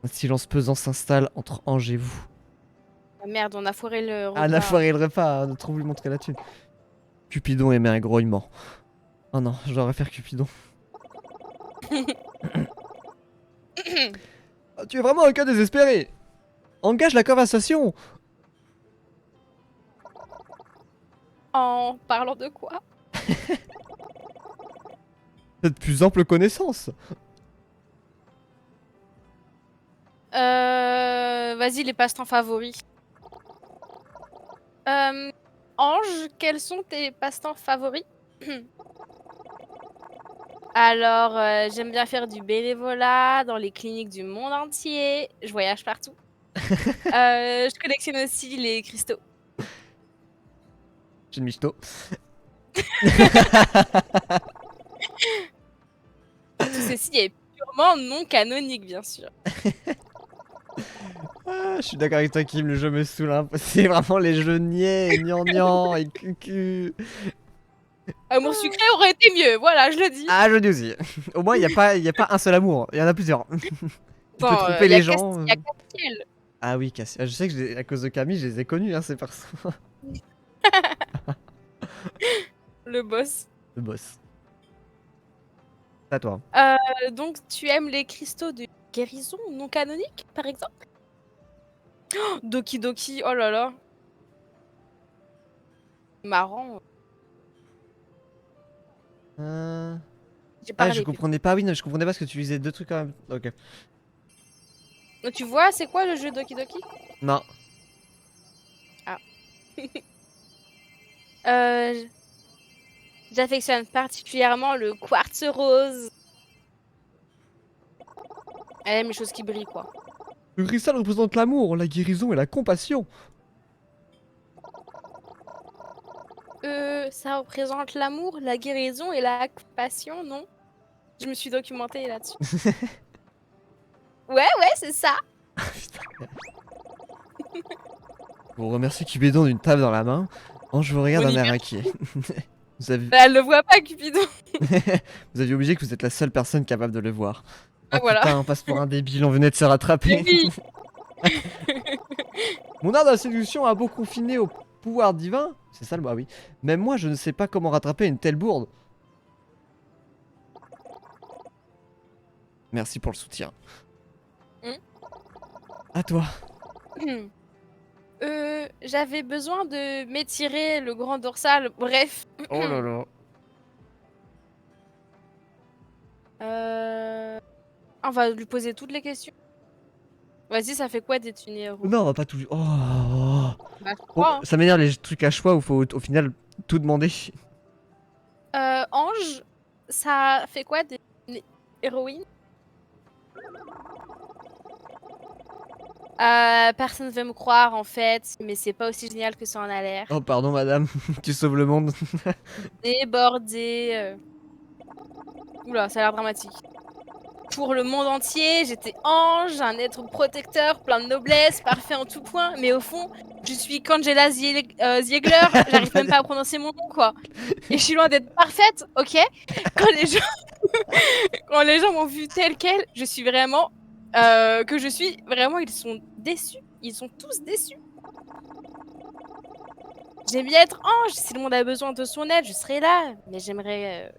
Speaker 1: Un silence pesant s'installe entre Ange et vous.
Speaker 2: Ah, merde, on a foiré le repas.
Speaker 1: Ah, on a foiré le repas, on a trop voulu montrer la thune. Cupidon émet un grognement. Oh non, je dois refaire Cupidon. Ah, tu es vraiment un cas désespéré. Engage la conversation.
Speaker 2: En parlant de quoi?
Speaker 1: Cette plus ample connaissance.
Speaker 2: Vas-y, les passe-temps favoris. Ange, quels sont tes passe-temps favoris? Alors, j'aime bien faire du bénévolat dans les cliniques du monde entier. Je voyage partout. Je collectionne aussi les cristaux.
Speaker 1: J'ai une michto.
Speaker 2: Tout ceci est purement non canonique, bien sûr.
Speaker 1: Ah, je suis d'accord avec toi, Kim, le jeu me saoule, hein. C'est vraiment les jeux niais, gnangnan et cucu.
Speaker 2: Amour sucré aurait été mieux, voilà, je le dis.
Speaker 1: Ah, je dis aussi. Au moins, y a pas un seul amour, il y en a plusieurs. Tu peux
Speaker 2: Attends,
Speaker 1: tromper les gens.
Speaker 2: y a Castiel.
Speaker 1: Ah oui, Cassie. Je sais que à cause de Camille, je les ai connus, hein, ces personnes.
Speaker 2: Le boss.
Speaker 1: Le boss. C'est à toi.
Speaker 2: Donc, tu aimes les cristaux de guérison non canoniques, par exemple? Oh, Doki Doki, oh là là. Marrant.
Speaker 1: Euh...
Speaker 2: J'ai
Speaker 1: Ah, je
Speaker 2: parlé.
Speaker 1: comprenais pas. Oui, non, je comprenais pas parce que tu lisais deux trucs quand même. Ok.
Speaker 2: Donc, tu vois, c'est quoi le jeu Doki Doki?
Speaker 1: Non.
Speaker 2: Euh, J'affectionne particulièrement le quartz rose. Elle aime les choses qui brillent, quoi.
Speaker 1: Le cristal représente l'amour, la guérison et la compassion.
Speaker 2: Ça représente l'amour, la guérison et la passion, non? Je me suis documentée là-dessus. Ouais, c'est ça.
Speaker 1: Je vous remercie Cupidon d'une table dans la main. Je vous regarde
Speaker 2: Mon
Speaker 1: d'un air
Speaker 2: hiver.
Speaker 1: inquiet. Vous avez...
Speaker 2: Bah, elle le voit pas, Cupidon.
Speaker 1: vous aviez oublié que vous êtes la seule personne capable de le voir. Oh
Speaker 2: Ah, voilà.
Speaker 1: putain, on passe pour un débile, on venait de se rattraper.
Speaker 2: Mais oui.
Speaker 1: Mon art de la séduction a beau confiner au pouvoir divin. C'est ça le bah oui. Même moi, je ne sais pas comment rattraper une telle bourde. Merci pour le soutien.
Speaker 2: Hmm.
Speaker 1: À toi.
Speaker 2: J'avais besoin de m'étirer le grand dorsal. Bref.
Speaker 1: Oh là là.
Speaker 2: On va lui poser toutes les questions. Vas-y, ça fait quoi d'être une héros?
Speaker 1: Non, on va pas tout. Oh.
Speaker 2: Bah, je
Speaker 1: Bon,
Speaker 2: crois, hein.
Speaker 1: ça m'énerve les trucs à choix où faut au final tout demander.
Speaker 2: Ange, ça fait quoi d'être une héroïne? Personne veut me croire en fait, mais c'est pas aussi génial que ça en a l'air.
Speaker 1: Oh pardon madame, tu sauves le monde.
Speaker 2: Débordée. Oula, ça a l'air dramatique. Pour le monde entier, j'étais ange, un être protecteur, plein de noblesse, parfait en tout point, mais au fond, je suis Kangela Ziegler, j'arrive même pas à prononcer mon nom, quoi. Et je suis loin d'être parfaite, ok? Quand les gens, quand les gens m'ont vu telle quelle, je suis vraiment, ils sont déçus, ils sont tous déçus. J'aime bien être ange, si le monde a besoin de son aide, je serai là, mais j'aimerais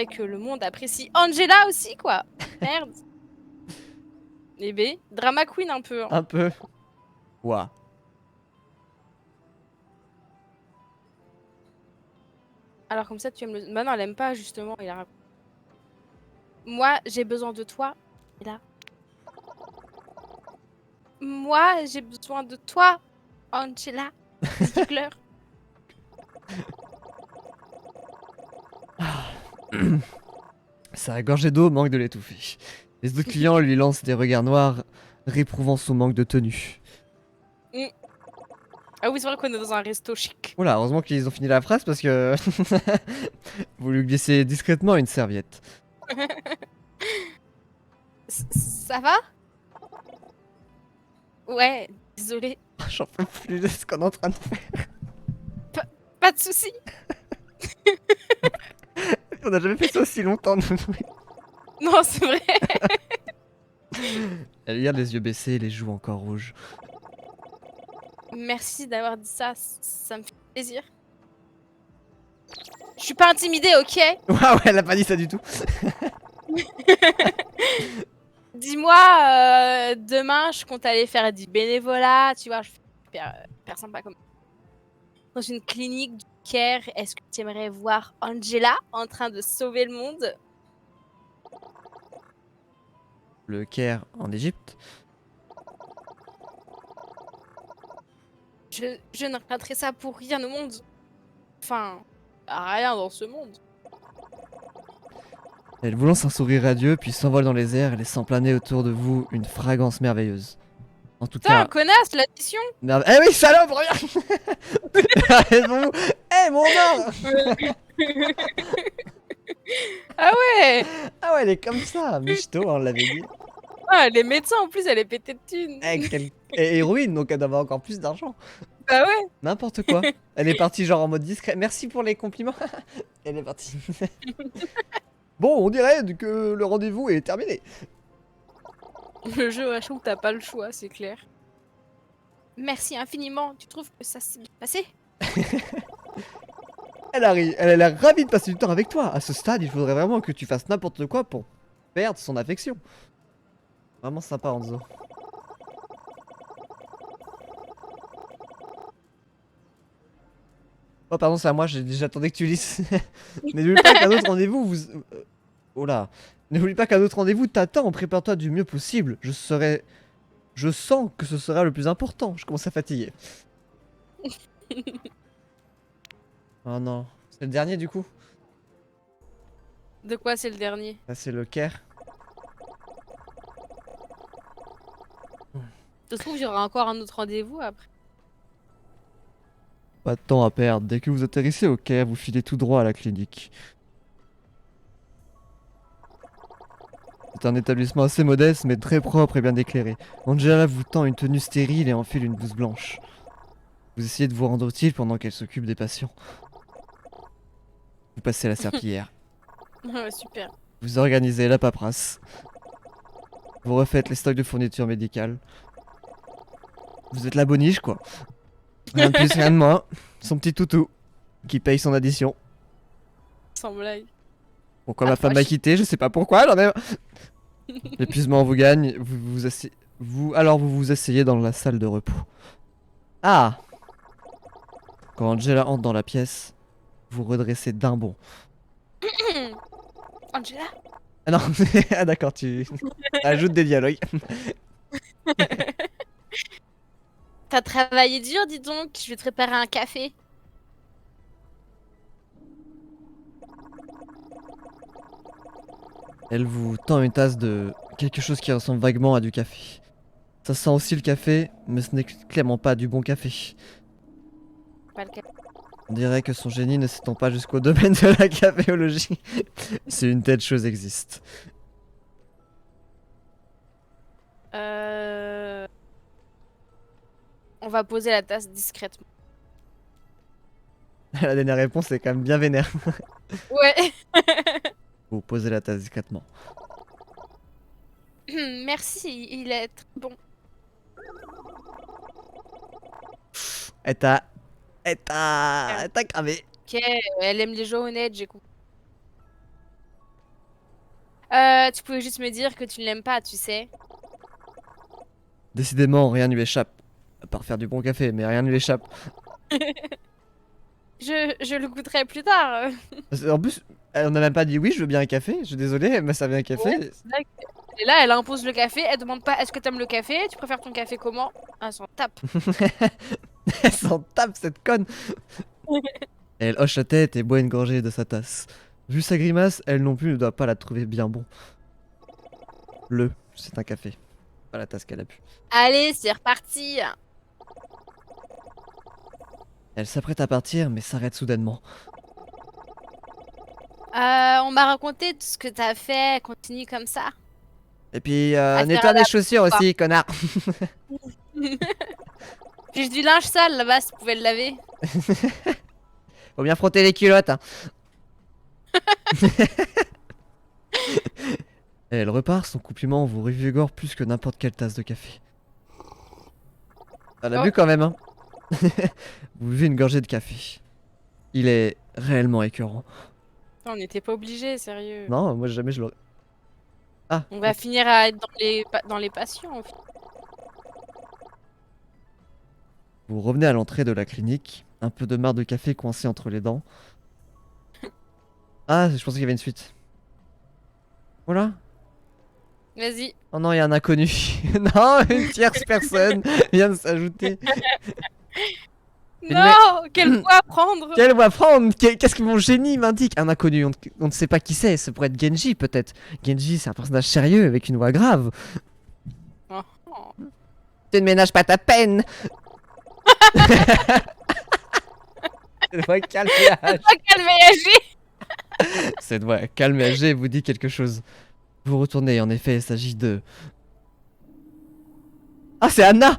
Speaker 2: que le monde apprécie Angela aussi, quoi. Merde. Eh ben, drama queen un peu, hein.
Speaker 1: Un peu. Ouah.
Speaker 2: Alors comme ça, tu aimes le... Bah non, elle aime pas, justement. Moi, j'ai besoin de toi. Et là. Moi, j'ai besoin de toi, Angela Ziegler.
Speaker 1: Sa gorgée d'eau manque de l'étouffer. Les autres clients lui lancent des regards noirs, réprouvant son manque de tenue.
Speaker 2: Ah oui, c'est vrai qu'on est dans un resto chic.
Speaker 1: Oula, heureusement qu'ils ont fini la phrase parce que... Vous lui glissez discrètement une serviette.
Speaker 2: Ça va? Ouais, désolée.
Speaker 1: J'en peux plus de ce qu'on est en train de faire.
Speaker 2: Pas de soucis.
Speaker 1: On a jamais fait ça aussi longtemps.
Speaker 2: Non, c'est vrai.
Speaker 1: Elle regarde les yeux baissés, les joues encore rouges.
Speaker 2: Merci d'avoir dit ça, ça me fait plaisir. Je suis pas intimidée, ok?
Speaker 1: Waouh, elle a pas dit ça du tout.
Speaker 2: Dis-moi, demain, je compte aller faire du bénévolat, tu vois, je fais super sympa comme... Dans une clinique du Caire, est-ce que tu aimerais voir Angela en train de sauver le monde?
Speaker 1: Le Caire en Égypte.
Speaker 2: Je ne raterai ça pour rien au monde. Enfin, rien dans ce monde.
Speaker 1: Elle vous lance un sourire radieux, puis s'envole dans les airs, laissant planer autour de vous une fragrance merveilleuse. En tout
Speaker 2: Putain,
Speaker 1: cas,
Speaker 2: connasse, l'addition.
Speaker 1: Eh oui, salope, regarde. Raison. Eh, mon homme.
Speaker 2: Ah ouais.
Speaker 1: Ah ouais, elle est comme ça, michto, on l'avait dit.
Speaker 2: Ah, les médecins en plus, elle est pétée de thunes.
Speaker 1: Et héroïne, donc elle doit avoir encore plus d'argent.
Speaker 2: Bah ouais.
Speaker 1: N'importe quoi. Elle est partie genre en mode discret. Merci pour les compliments. Elle est partie. Bon, on dirait que le rendez-vous est terminé.
Speaker 2: Le jeu, je trouve que t'as pas le choix, c'est clair. Merci infiniment. Tu trouves que ça s'est bien passé?
Speaker 1: Elle a l'air ravie de passer du temps avec toi. À ce stade, il faudrait vraiment que tu fasses n'importe quoi pour perdre son affection. Vraiment sympa, Hanzo. Oh pardon, c'est à moi, j'attendais que tu lises. N'oublie pas qu'un autre rendez-vous vous... Oh là. N'oublie pas qu'un autre rendez-vous t'attend, prépare-toi du mieux possible. Je sens que ce sera le plus important. Je commence à fatiguer. Oh non. C'est le dernier du coup?
Speaker 2: De quoi c'est le dernier?
Speaker 1: Là c'est le Caire.
Speaker 2: Ça se trouve, il y aura encore un autre rendez-vous après.
Speaker 1: Pas de temps à perdre. Dès que vous atterrissez au Caire, vous filez tout droit à la clinique. C'est un établissement assez modeste mais très propre et bien éclairé. Angela vous tend une tenue stérile et enfile une blouse blanche. Vous essayez de vous rendre utile pendant qu'elle s'occupe des patients. Vous passez la serpillière.
Speaker 2: Ouais, super.
Speaker 1: Vous organisez la paperasse. Vous refaites les stocks de fournitures médicales. Vous êtes la boniche quoi. Rien de plus, rien de moins. Son petit toutou qui paye son addition.
Speaker 2: Sans blague.
Speaker 1: Pourquoi ma femme m'a quitté, je sais pas pourquoi, j'en ai... L'épuisement vous gagne, alors vous vous asseyez dans la salle de repos. Ah! Quand Angela entre dans la pièce, vous redressez d'un bond.
Speaker 2: Angela?
Speaker 1: Ah non, ah d'accord, tu ajoutes des dialogues.
Speaker 2: T'as travaillé dur, dis donc. Je vais te préparer un café.
Speaker 1: Elle vous tend une tasse de quelque chose qui ressemble vaguement à du café. Ça sent aussi le café, mais ce n'est clairement pas du bon café.
Speaker 2: Pas le café.
Speaker 1: On dirait que son génie ne s'étend pas jusqu'au domaine de la caféologie. Si une telle chose existe.
Speaker 2: On va poser la tasse discrètement.
Speaker 1: La dernière réponse est quand même bien vénère.
Speaker 2: Ouais.
Speaker 1: Vous posez la tasse discrètement.
Speaker 2: Merci, il est très bon.
Speaker 1: Elle t'a cramé.
Speaker 2: Ok, elle aime les jeux honnêtes, j'ai compris. Tu pouvais juste me dire que tu ne l'aimes pas, tu sais.
Speaker 1: Décidément, rien ne lui échappe. À part faire du bon café, mais rien ne lui échappe.
Speaker 2: Je le goûterai plus tard.
Speaker 1: En plus, on n'a même pas dit oui, je veux bien un café. Je suis désolé, mais ça vient un café.
Speaker 2: Ouais, et là, elle impose le café, elle demande pas est-ce que t'aimes le café, tu préfères ton café comment? Ah, s'en tape.
Speaker 1: Elle s'en tape cette conne. Elle hoche la tête et boit une gorgée de sa tasse. Vu sa grimace, elle non plus ne doit pas la trouver bien bon. C'est un café. Pas la tasse qu'elle a bu.
Speaker 2: Allez, c'est reparti.
Speaker 1: Elle s'apprête à partir, mais s'arrête soudainement.
Speaker 2: On m'a raconté tout ce que t'as fait, continue comme ça.
Speaker 1: Et puis,
Speaker 2: À
Speaker 1: nettoie
Speaker 2: faire
Speaker 1: mes
Speaker 2: la
Speaker 1: chaussures
Speaker 2: prochaine
Speaker 1: aussi, connard.
Speaker 2: J'ai du linge sale là-bas, si tu pouvais le laver.
Speaker 1: Faut bien frotter les culottes, hein. Elle repart, son compliment vous revigore plus que n'importe quelle tasse de café. Elle a bu quand même, hein. Vous buvez une gorgée de café. Il est réellement écœurant.
Speaker 2: On n'était pas obligé, sérieux.
Speaker 1: Non, moi jamais je l'aurais. Ah,
Speaker 2: On va finir à être dans les patients. En fait.
Speaker 1: Vous revenez à l'entrée de la clinique, un peu de marre de café coincé entre les dents. Ah, je pensais qu'il y avait une suite. Voilà.
Speaker 2: Vas-y.
Speaker 1: Oh non, il y a un inconnu. Non, une tierce personne vient de s'ajouter. Une mais...
Speaker 2: Non, quelle voie prendre?
Speaker 1: Quelle voie prendre? Qu'est-ce que mon génie m'indique? Un inconnu, on ne sait pas qui c'est, ça pourrait être Genji peut-être. Genji c'est un personnage sérieux avec une voix grave.
Speaker 2: Oh, oh.
Speaker 1: Tu ne ménages pas ta peine. Cette voix calme et âgée.
Speaker 2: Pas calme et âgé.
Speaker 1: Cette voix calme et âgée vous dit quelque chose. Vous retournez, en effet, il s'agit de... Ah, c'est Anna.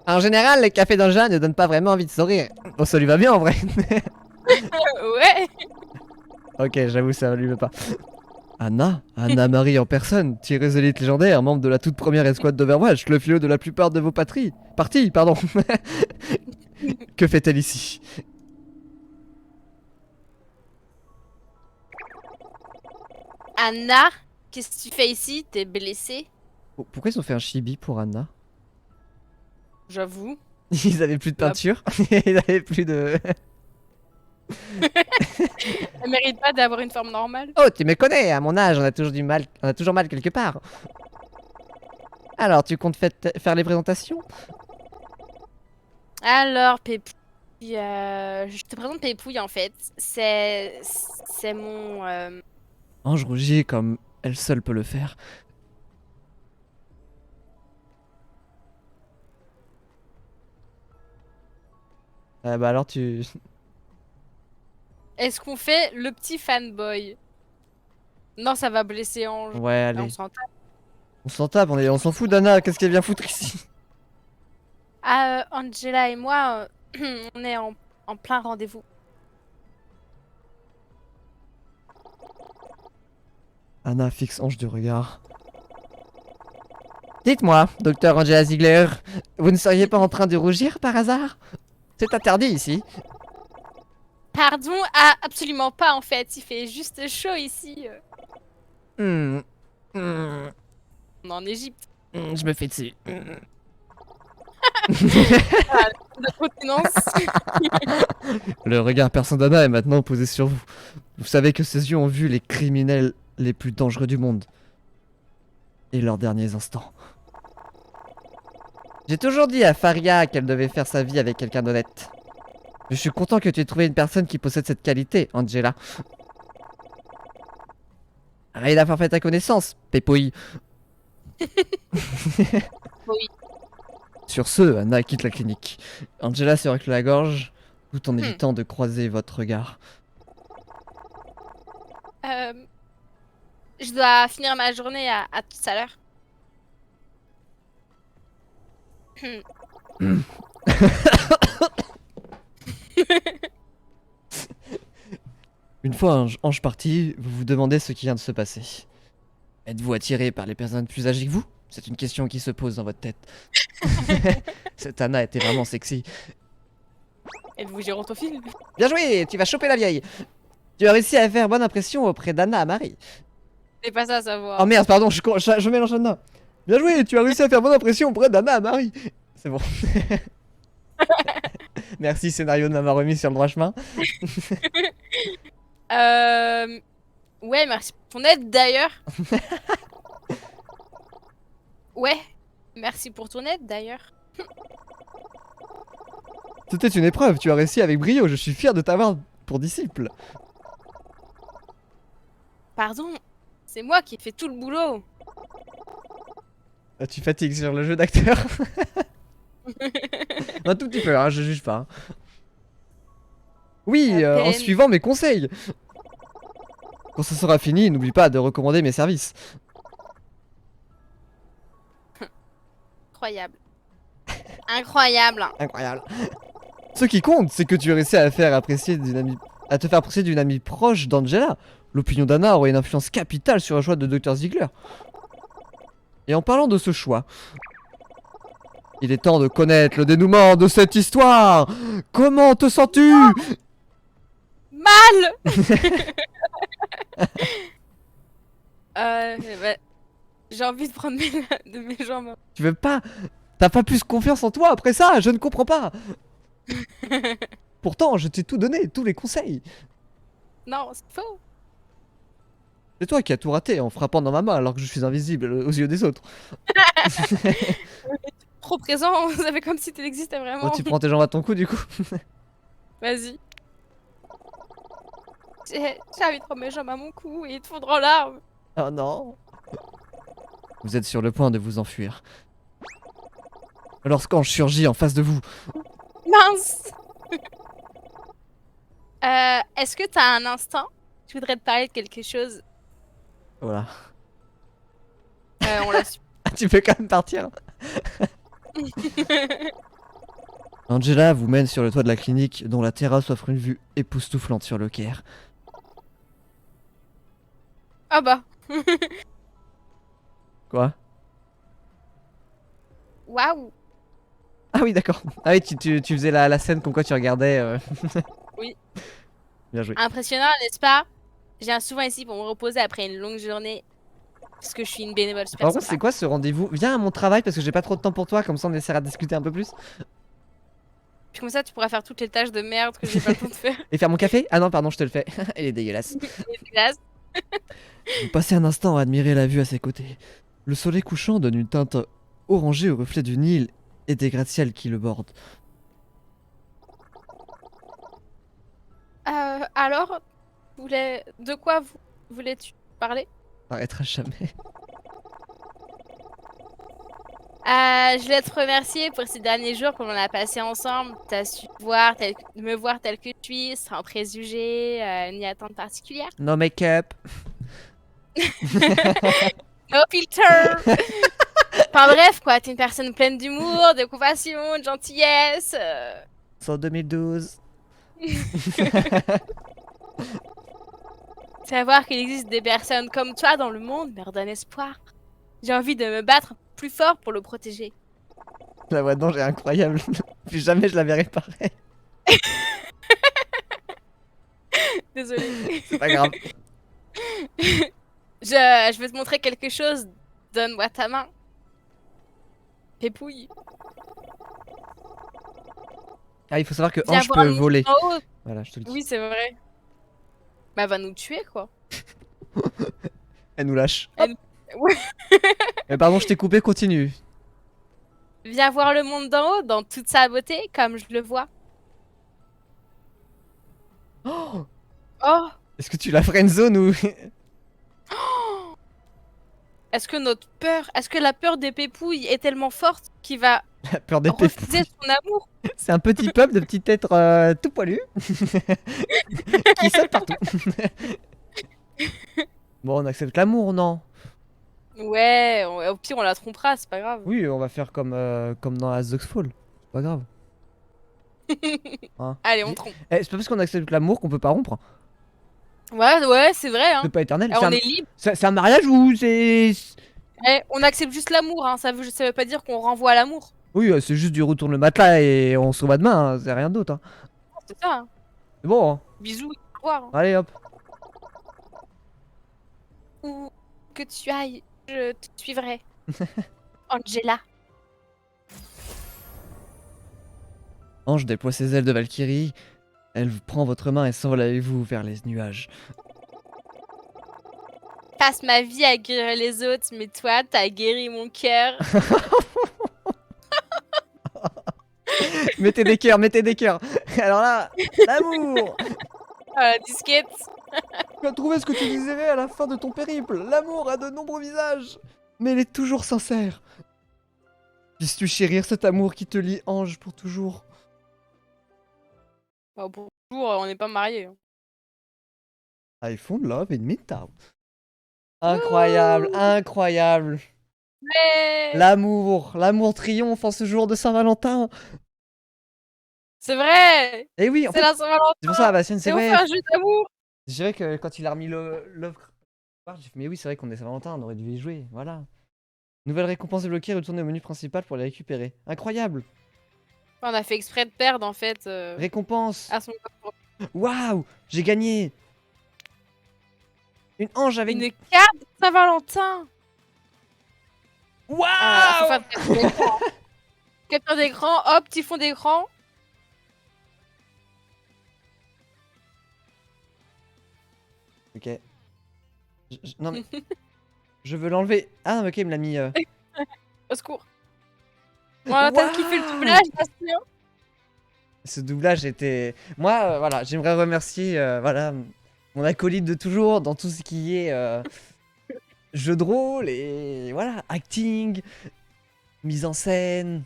Speaker 1: En général, les cafés d'Angela ne donnent pas vraiment envie de sourire. Bon, ça lui va bien en vrai.
Speaker 2: Ouais.
Speaker 1: Ok, j'avoue, ça lui va pas. Anna Marie en personne, tireuse élite légendaire, membre de la toute première escouade d'Overwatch, le fléau de la plupart de vos parties, pardon. Que fait-elle ici?
Speaker 2: Anna, qu'est-ce que tu fais ici? T'es blessée?
Speaker 1: Pourquoi ils ont fait un chibi pour Anna?
Speaker 2: J'avoue.
Speaker 1: Ils avaient plus de peinture. Ils avaient plus de...
Speaker 2: Elle mérite pas d'avoir une forme normale.
Speaker 1: Oh, tu me connais, à mon âge, on a toujours mal quelque part. Alors, tu comptes faire les présentations?
Speaker 2: Alors, Pépouille, je te présente Pépouille en fait. C'est mon...
Speaker 1: Ange rougit comme elle seule peut le faire. Bah alors tu...
Speaker 2: Est-ce qu'on fait le petit fanboy? Non, ça va blesser Ange.
Speaker 1: Ouais, allez.
Speaker 2: On s'en tape.
Speaker 1: On s'en tape, on s'en fout d'Anna, qu'est-ce qu'elle vient foutre ici?
Speaker 2: Ah, Angela et moi, on est en plein rendez-vous.
Speaker 1: Anna fixe Ange du regard. Dites-moi, docteur Angela Ziegler, vous ne seriez pas en train de rougir par hasard? C'est interdit ici.
Speaker 2: Pardon? Ah, absolument pas en fait. Il fait juste chaud ici.
Speaker 1: Hmm.
Speaker 2: On est en Égypte.
Speaker 1: Je me fais dessus.
Speaker 2: La continence.
Speaker 1: Le regard perçant d'Anna est maintenant posé sur vous. Vous savez que ses yeux ont vu les criminels les plus dangereux du monde. Et leurs derniers instants. J'ai toujours dit à Faria qu'elle devait faire sa vie avec quelqu'un d'honnête. Je suis content que tu aies trouvé une personne qui possède cette qualité, Angela. Raide à faire ta connaissance, Pépouille.
Speaker 2: Oui.
Speaker 1: Sur ce, Anna quitte la clinique. Angela se racle la gorge, tout en évitant de croiser votre regard.
Speaker 2: Je dois finir ma journée à tout à l'heure.
Speaker 1: Une fois Ange parti, vous vous demandez ce qui vient de se passer. Êtes-vous attiré par les personnes plus âgées que vous? C'est une question qui se pose dans votre tête. Cette Anna était vraiment sexy.
Speaker 2: Êtes-vous gérontophile?
Speaker 1: Bien joué, tu vas choper la vieille. Tu as réussi à faire bonne impression auprès d'Anna Marie.
Speaker 2: C'est pas ça à savoir.
Speaker 1: Oh merde, pardon, je mélange Anna. Bien joué, tu as réussi à faire bonne impression auprès d'Anna Marie. C'est bon. Merci, scénario de m'avoir remis sur le droit chemin.
Speaker 2: Ouais, merci pour ton aide d'ailleurs. Ouais, merci pour ton aide d'ailleurs.
Speaker 1: C'était une épreuve, tu as réussi avec brio, je suis fier de t'avoir pour disciple.
Speaker 2: Pardon, c'est moi qui ai fait tout le boulot.
Speaker 1: Ah, tu fatigues sur le jeu d'acteur. Un tout petit peu, hein, je juge pas. Hein. Oui, en suivant mes conseils. Quand ça sera fini, n'oublie pas de recommander mes services.
Speaker 2: Incroyable. Incroyable.
Speaker 1: Incroyable. Ce qui compte, c'est que tu as réussi à te faire apprécier d'une amie proche d'Angela. L'opinion d'Anna aurait une influence capitale sur le choix de Dr Ziegler. Et en parlant de ce choix, il est temps de connaître le dénouement de cette histoire. Comment te sens-tu?
Speaker 2: Mal. Bah, j'ai envie de prendre de mes jambes.
Speaker 1: Tu veux pas? T'as pas plus confiance en toi après ça? Je ne comprends pas. Pourtant, je t'ai tout donné, tous les conseils.
Speaker 2: Non, c'est faux.
Speaker 1: C'est toi qui as tout raté en frappant dans ma main alors que je suis invisible aux yeux des autres.
Speaker 2: trop présent, ça fait comme si tu existais
Speaker 1: Bon,
Speaker 2: vraiment.
Speaker 1: tu prends tes jambes à ton cou du coup.
Speaker 2: Vas-y. J'ai envie de prendre mes jambes à mon cou et de fondre en larmes.
Speaker 1: Oh non. Vous êtes sur le point de vous enfuir. Lorsqu'Ange surgit en face de vous.
Speaker 2: Mince. Est-ce que t'as un instant? Je voudrais te parler de quelque chose.
Speaker 1: Voilà.
Speaker 2: On l'a su.
Speaker 1: Tu peux quand même partir. Angela vous mène sur le toit de la clinique dont la terrasse offre une vue époustouflante sur le Caire.
Speaker 2: Ah bah.
Speaker 1: Quoi?
Speaker 2: Waouh.
Speaker 1: Ah oui d'accord. Ah oui tu faisais la scène comme quoi tu regardais.
Speaker 2: Oui.
Speaker 1: Bien joué.
Speaker 2: Impressionnant, n'est-ce pas? Je viens souvent ici pour me reposer après une longue journée. Parce que je suis une bénévole super
Speaker 1: Par contre c'est
Speaker 2: sympa.
Speaker 1: quoi ce rendez-vous? Viens à mon travail parce que j'ai pas trop de temps pour toi, comme ça on essaiera de discuter un peu plus.
Speaker 2: Puis comme ça, tu pourras faire toutes les tâches de merde que j'ai pas le temps de faire.
Speaker 1: Et faire mon café? Ah non pardon je te le fais. Elle est dégueulasse.
Speaker 2: Et c'est classe.
Speaker 1: Vous passez un instant à admirer la vue à ses côtés. Le soleil couchant donne une teinte orangée au reflet du Nil et des gratte-ciels qui le bordent.
Speaker 2: Alors, de quoi voulais-tu parler?
Speaker 1: Ça n'arrêtera jamais.
Speaker 2: Je voulais te remercier pour ces derniers jours que l'on a passés ensemble. T'as su me voir tel que tu es, sans préjugés, ni attente particulière.
Speaker 1: No make-up.
Speaker 2: No filter. Enfin bref, quoi, t'es une personne pleine d'humour, de compassion, de gentillesse.
Speaker 1: C'est en 2012.
Speaker 2: Savoir qu'il existe des personnes comme toi dans le monde me redonne espoir. J'ai envie de me battre plus fort pour le protéger.
Speaker 1: La voix d'ange est incroyable. Plus jamais je la verrai pareil.
Speaker 2: Désolée.
Speaker 1: C'est pas grave.
Speaker 2: Je vais te montrer quelque chose. Donne-moi ta main. Pépouille.
Speaker 1: Ah il faut savoir que
Speaker 2: Viens
Speaker 1: Ange
Speaker 2: voir
Speaker 1: peut
Speaker 2: le monde
Speaker 1: voler.
Speaker 2: d'en haut.
Speaker 1: Voilà je te le dis.
Speaker 2: Oui, c'est vrai. Bah, elle va nous tuer, quoi.
Speaker 1: Elle nous lâche.
Speaker 2: Elle- Ouais.
Speaker 1: Pardon je t'ai coupé, continue.
Speaker 2: Viens voir le monde d'en haut dans toute sa beauté, comme je le vois.
Speaker 1: Oh,
Speaker 2: Oh,
Speaker 1: est-ce que tu la friendzone ou...
Speaker 2: est-ce que la peur des pépouilles est tellement forte qu'il va
Speaker 1: La peur des
Speaker 2: refuser
Speaker 1: pépouilles.
Speaker 2: son amour?
Speaker 1: C'est un petit peuple de petits êtres tout poilus. Qui sautent partout. Bon on accepte l'amour non?
Speaker 2: Ouais, au pire, on la trompera, c'est pas grave.
Speaker 1: Oui on va faire comme dans Azox Fall. C'est pas grave. Hein.
Speaker 2: Allez, on trompe.
Speaker 1: Eh, c'est pas parce qu'on accepte l'amour qu'on peut pas rompre.
Speaker 2: Ouais, c'est vrai, hein.
Speaker 1: C'est pas éternel.
Speaker 2: Eh, on est libre.
Speaker 1: C'est un mariage ou c'est...
Speaker 2: Eh, on accepte juste l'amour, hein. Ça veut pas dire qu'on renvoie à l'amour.
Speaker 1: Oui c'est juste du retourne le matelas et on se revoit demain, hein, c'est rien d'autre. Hein.
Speaker 2: C'est ça, hein.
Speaker 1: C'est bon hein.
Speaker 2: Bisous, au revoir, hein.
Speaker 1: Allez hop.
Speaker 2: Où que tu ailles, je te suivrai. Angela.
Speaker 1: Ange déploie ses ailes de Valkyrie. Elle prend votre main et s'envole avec vous vers les nuages.
Speaker 2: Passe ma vie à guérir les autres, mais toi, t'as guéri mon cœur.
Speaker 1: Mettez des cœurs, mettez des cœurs. Alors là, l'amour.
Speaker 2: Ah, la disquette.
Speaker 1: Tu as trouvé ce que tu désirais à la fin de ton périple. L'amour a de nombreux visages, mais il est toujours sincère. Puisses-tu chérir cet amour qui te lie, Ange, pour toujours.
Speaker 2: Bah, pour toujours, on n'est pas mariés, hein.
Speaker 1: I found love in Midtown. Incroyable, incroyable.
Speaker 2: Ouais.
Speaker 1: L'amour triomphe en ce jour de Saint-Valentin.
Speaker 2: C'est vrai.
Speaker 1: Et oui, en
Speaker 2: C'est
Speaker 1: fait,
Speaker 2: la Saint-Valentin.
Speaker 1: c'est pour ça, Bastien, c'est
Speaker 2: Et on
Speaker 1: vrai.
Speaker 2: fait un jeu d'amour.
Speaker 1: C'est vrai que quand il a remis Love, j'ai fait, mais oui, c'est vrai qu'on est Saint-Valentin, on aurait dû y jouer, voilà. Nouvelle récompense débloquée, retournez au menu principal pour les récupérer. Incroyable.
Speaker 2: On a fait exprès de perdre, en fait.
Speaker 1: Récompense.
Speaker 2: À son
Speaker 1: Waouh, j'ai gagné. Une Ange avec...
Speaker 2: Une carte Saint-Valentin.
Speaker 1: Waouh.
Speaker 2: Faut faire capture d'écran. Capture d'écran, hop, petit fond d'écran.
Speaker 1: Ok. Non mais... je veux l'enlever. Ah ok, il me l'a mis...
Speaker 2: Au secours. Voilà, t'as kiffé le
Speaker 1: Waouh!
Speaker 2: doublage, bien sûr.
Speaker 1: Ce doublage était. Moi, voilà, j'aimerais remercier voilà, mon acolyte de toujours dans tout ce qui est jeu de rôle et voilà, acting, mise en scène,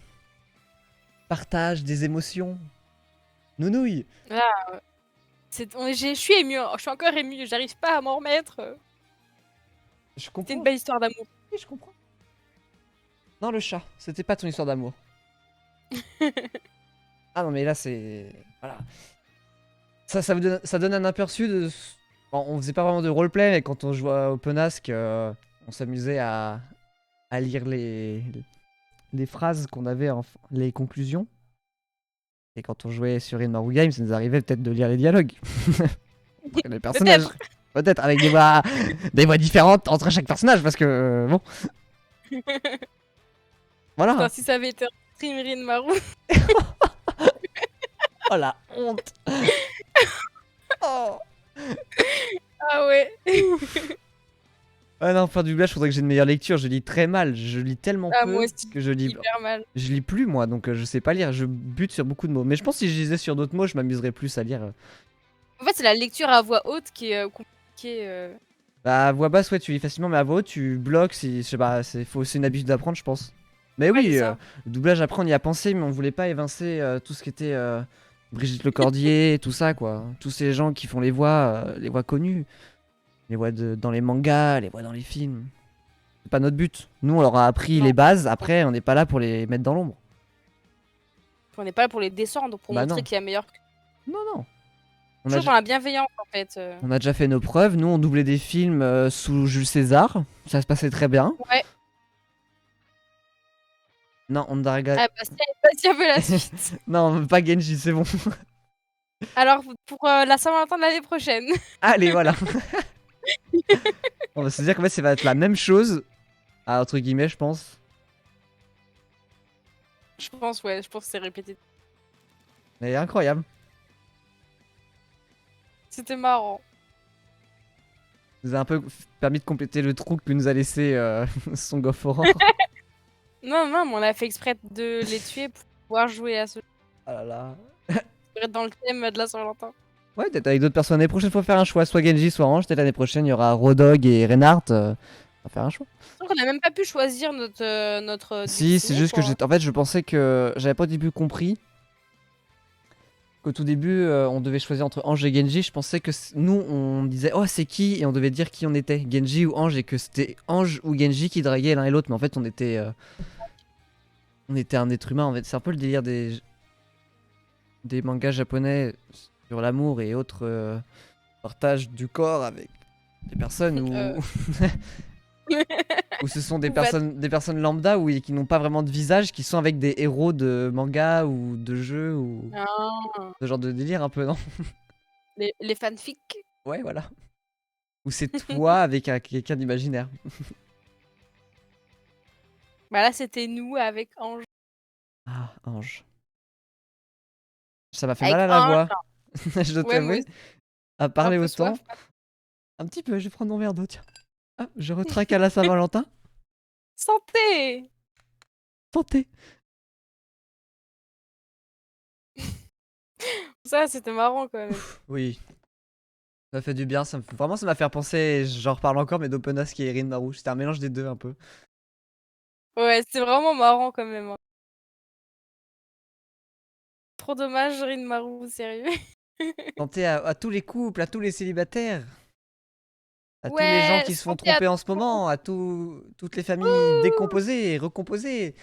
Speaker 1: partage des émotions. Nounouille!
Speaker 2: Là, je suis émue, hein, je suis encore émue, j'arrive pas à m'en remettre.
Speaker 1: Je
Speaker 2: C'était une
Speaker 1: comprends,
Speaker 2: belle histoire d'amour.
Speaker 1: oui, je comprends. Non, le chat, c'était pas ton histoire d'amour. Ah non, mais là, c'est. Voilà. Ça donne un aperçu de. Bon, on faisait pas vraiment de roleplay, mais quand on jouait à OpenAsk, on s'amusait à lire les phrases qu'on avait, les conclusions. Et quand on jouait sur Inmaru Games, ça nous arrivait peut-être de lire les dialogues. Les personnages.
Speaker 2: Peut-être.
Speaker 1: Peut-être avec des voix différentes entre chaque personnage, parce que bon,
Speaker 2: Putain,
Speaker 1: voilà.
Speaker 2: si ça avait été un stream Rinmaru.
Speaker 1: Oh la honte. Oh.
Speaker 2: Ah ouais.
Speaker 1: Ah non, faire du doublage, faudrait que j'ai une meilleure lecture. Je lis très mal. Je lis tellement
Speaker 2: Ah moi
Speaker 1: peu
Speaker 2: aussi,
Speaker 1: que je lis.
Speaker 2: hyper mal.
Speaker 1: Je lis plus moi, donc je sais pas lire. Je bute sur beaucoup de mots. Mais je pense que si je lisais sur d'autres mots, je m'amuserais plus à lire.
Speaker 2: En fait, c'est la lecture à voix haute qui est compliquée.
Speaker 1: Bah, à voix basse, ouais, tu lis facilement, mais à voix haute, tu bloques. Si, je sais pas, c'est une habitude d'apprendre, je pense. Mais
Speaker 2: Ouais, c'est
Speaker 1: oui,
Speaker 2: ça.
Speaker 1: le doublage, après, on y a pensé, mais on voulait pas évincer tout ce qui était Brigitte Lecordier, tout ça, quoi. Tous ces gens qui font les voix connues, les voix dans les mangas, les voix dans les films. C'est pas notre but. Nous, on leur a appris
Speaker 2: Non.
Speaker 1: les bases, après, on n'est pas là pour les mettre dans l'ombre.
Speaker 2: On n'est pas là pour les descendre, pour
Speaker 1: Bah
Speaker 2: montrer
Speaker 1: non.
Speaker 2: qu'il y a meilleur.
Speaker 1: Non, non.
Speaker 2: Toujours dans la bienveillance, en fait.
Speaker 1: On a déjà fait nos preuves. Nous, on doublait des films sous Jules César. Ça se passait très bien.
Speaker 2: Ouais.
Speaker 1: Non, on a regardé.
Speaker 2: Ah bah, si elle veut la suite.
Speaker 1: Non, pas Genji, c'est bon.
Speaker 2: Alors, pour la Saint-Valentin de l'année prochaine.
Speaker 1: Allez, voilà. On va se dire qu'en fait, ça va être la même chose. Ah, entre guillemets, je pense.
Speaker 2: Je pense, ouais, je pense que c'est répété.
Speaker 1: Mais incroyable.
Speaker 2: C'était marrant.
Speaker 1: Ça nous a un peu permis de compléter le trou que nous a laissé Song of Horror.
Speaker 2: Non, non, mais on a fait exprès de les tuer pour pouvoir jouer à ce jeu.
Speaker 1: Ah là là.
Speaker 2: Pour être dans le thème de la Saint-Valentin.
Speaker 1: Ouais, peut-être avec d'autres personnes. L'année prochaine, faut faire un choix. Soit Genji, soit Orange. Peut-être l'année prochaine, il y aura Rodog et Reinhardt. On va faire un choix.
Speaker 2: Donc on n'a même pas pu choisir notre
Speaker 1: Si, c'est
Speaker 2: destinée,
Speaker 1: juste que
Speaker 2: quoi.
Speaker 1: en fait, je pensais que j'avais pas au début compris qu'au tout début, on devait choisir entre Ange et Genji. Je pensais que nous, on disait oh, c'est qui et on devait dire qui on était, Genji ou Ange, et que c'était Ange ou Genji qui draguaient l'un et l'autre. Mais en fait, on était un être humain. En fait, c'est un peu le délire des mangas japonais sur l'amour et autres partage du corps avec des personnes où où ce sont des
Speaker 2: Ou va-
Speaker 1: personnes lambda qui n'ont pas vraiment de visage, qui sont avec des héros de manga ou de jeux ou
Speaker 2: Ah,
Speaker 1: ce genre de délire un peu, non?
Speaker 2: les fanfics.
Speaker 1: Ouais, voilà. Ou c'est toi avec quelqu'un d'imaginaire.
Speaker 2: Bah là, c'était nous avec Ange.
Speaker 1: Ah, Ange. Ça m'a fait
Speaker 2: Avec
Speaker 1: mal à la
Speaker 2: Ange.
Speaker 1: voix. Je dois
Speaker 2: Ouais, moi
Speaker 1: t'avouer.
Speaker 2: aussi,
Speaker 1: À
Speaker 2: un
Speaker 1: parler
Speaker 2: peu
Speaker 1: autant.
Speaker 2: soif.
Speaker 1: Un petit peu, je vais prendre mon verre d'eau, tiens. Ah, je retraque à la Saint-Valentin.
Speaker 2: Santé.
Speaker 1: Tentez.
Speaker 2: Ça, c'était marrant quand même.
Speaker 1: Oui. Ça fait du bien, vraiment ça m'a fait penser, j'en reparle encore, mais d'Openask et Erin Maru. C'était un mélange des deux un peu.
Speaker 2: Ouais, c'était vraiment marrant quand même, hein. Trop dommage, Rinmaru, sérieux.
Speaker 1: Santé à tous les couples, à tous les célibataires, à tous les gens
Speaker 2: Ouais,
Speaker 1: qui se font
Speaker 2: santé à
Speaker 1: tromper en ce
Speaker 2: tout le monde.
Speaker 1: moment, à toutes les familles décomposées et recomposées,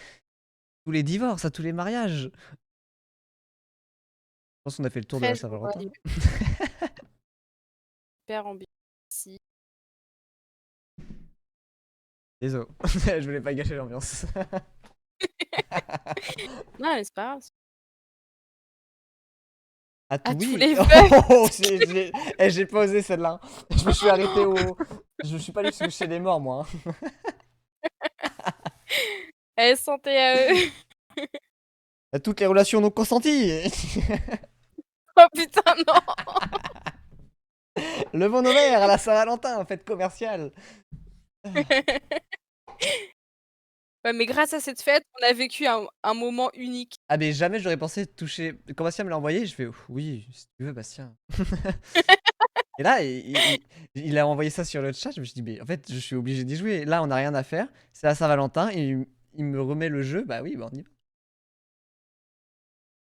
Speaker 1: tous les divorces, à tous les mariages. Je pense qu'on a fait le tour de
Speaker 2: Très
Speaker 1: la Saint-Valentin.
Speaker 2: joyeux. Super ambiance ici.
Speaker 1: Désolé, je voulais pas gâcher l'ambiance.
Speaker 2: Non, mais c'est pas grave.
Speaker 1: À tout
Speaker 2: À tous
Speaker 1: oui.
Speaker 2: les veufs.
Speaker 1: Oh, j'ai pas osé celle-là. Je me suis arrêté au. Je me suis pas allé chez les morts, moi.
Speaker 2: Eh, santé à eux.
Speaker 1: À toutes les relations non consenties.
Speaker 2: Oh putain, non.
Speaker 1: Levons nos verres à la Saint-Valentin, fête commerciale.
Speaker 2: Ouais, mais grâce à cette fête, on a vécu un moment unique.
Speaker 1: Ah mais jamais j'aurais pensé toucher quand Bastien me l'a envoyé, je fais: «Oui, si tu veux Bastien». Et là, il a envoyé ça sur le chat, je me suis dit: «Mais en fait, je suis obligé d'y jouer. Là, on a rien à faire, c'est la Saint-Valentin» et il me remet le jeu, bah oui, bah on y va.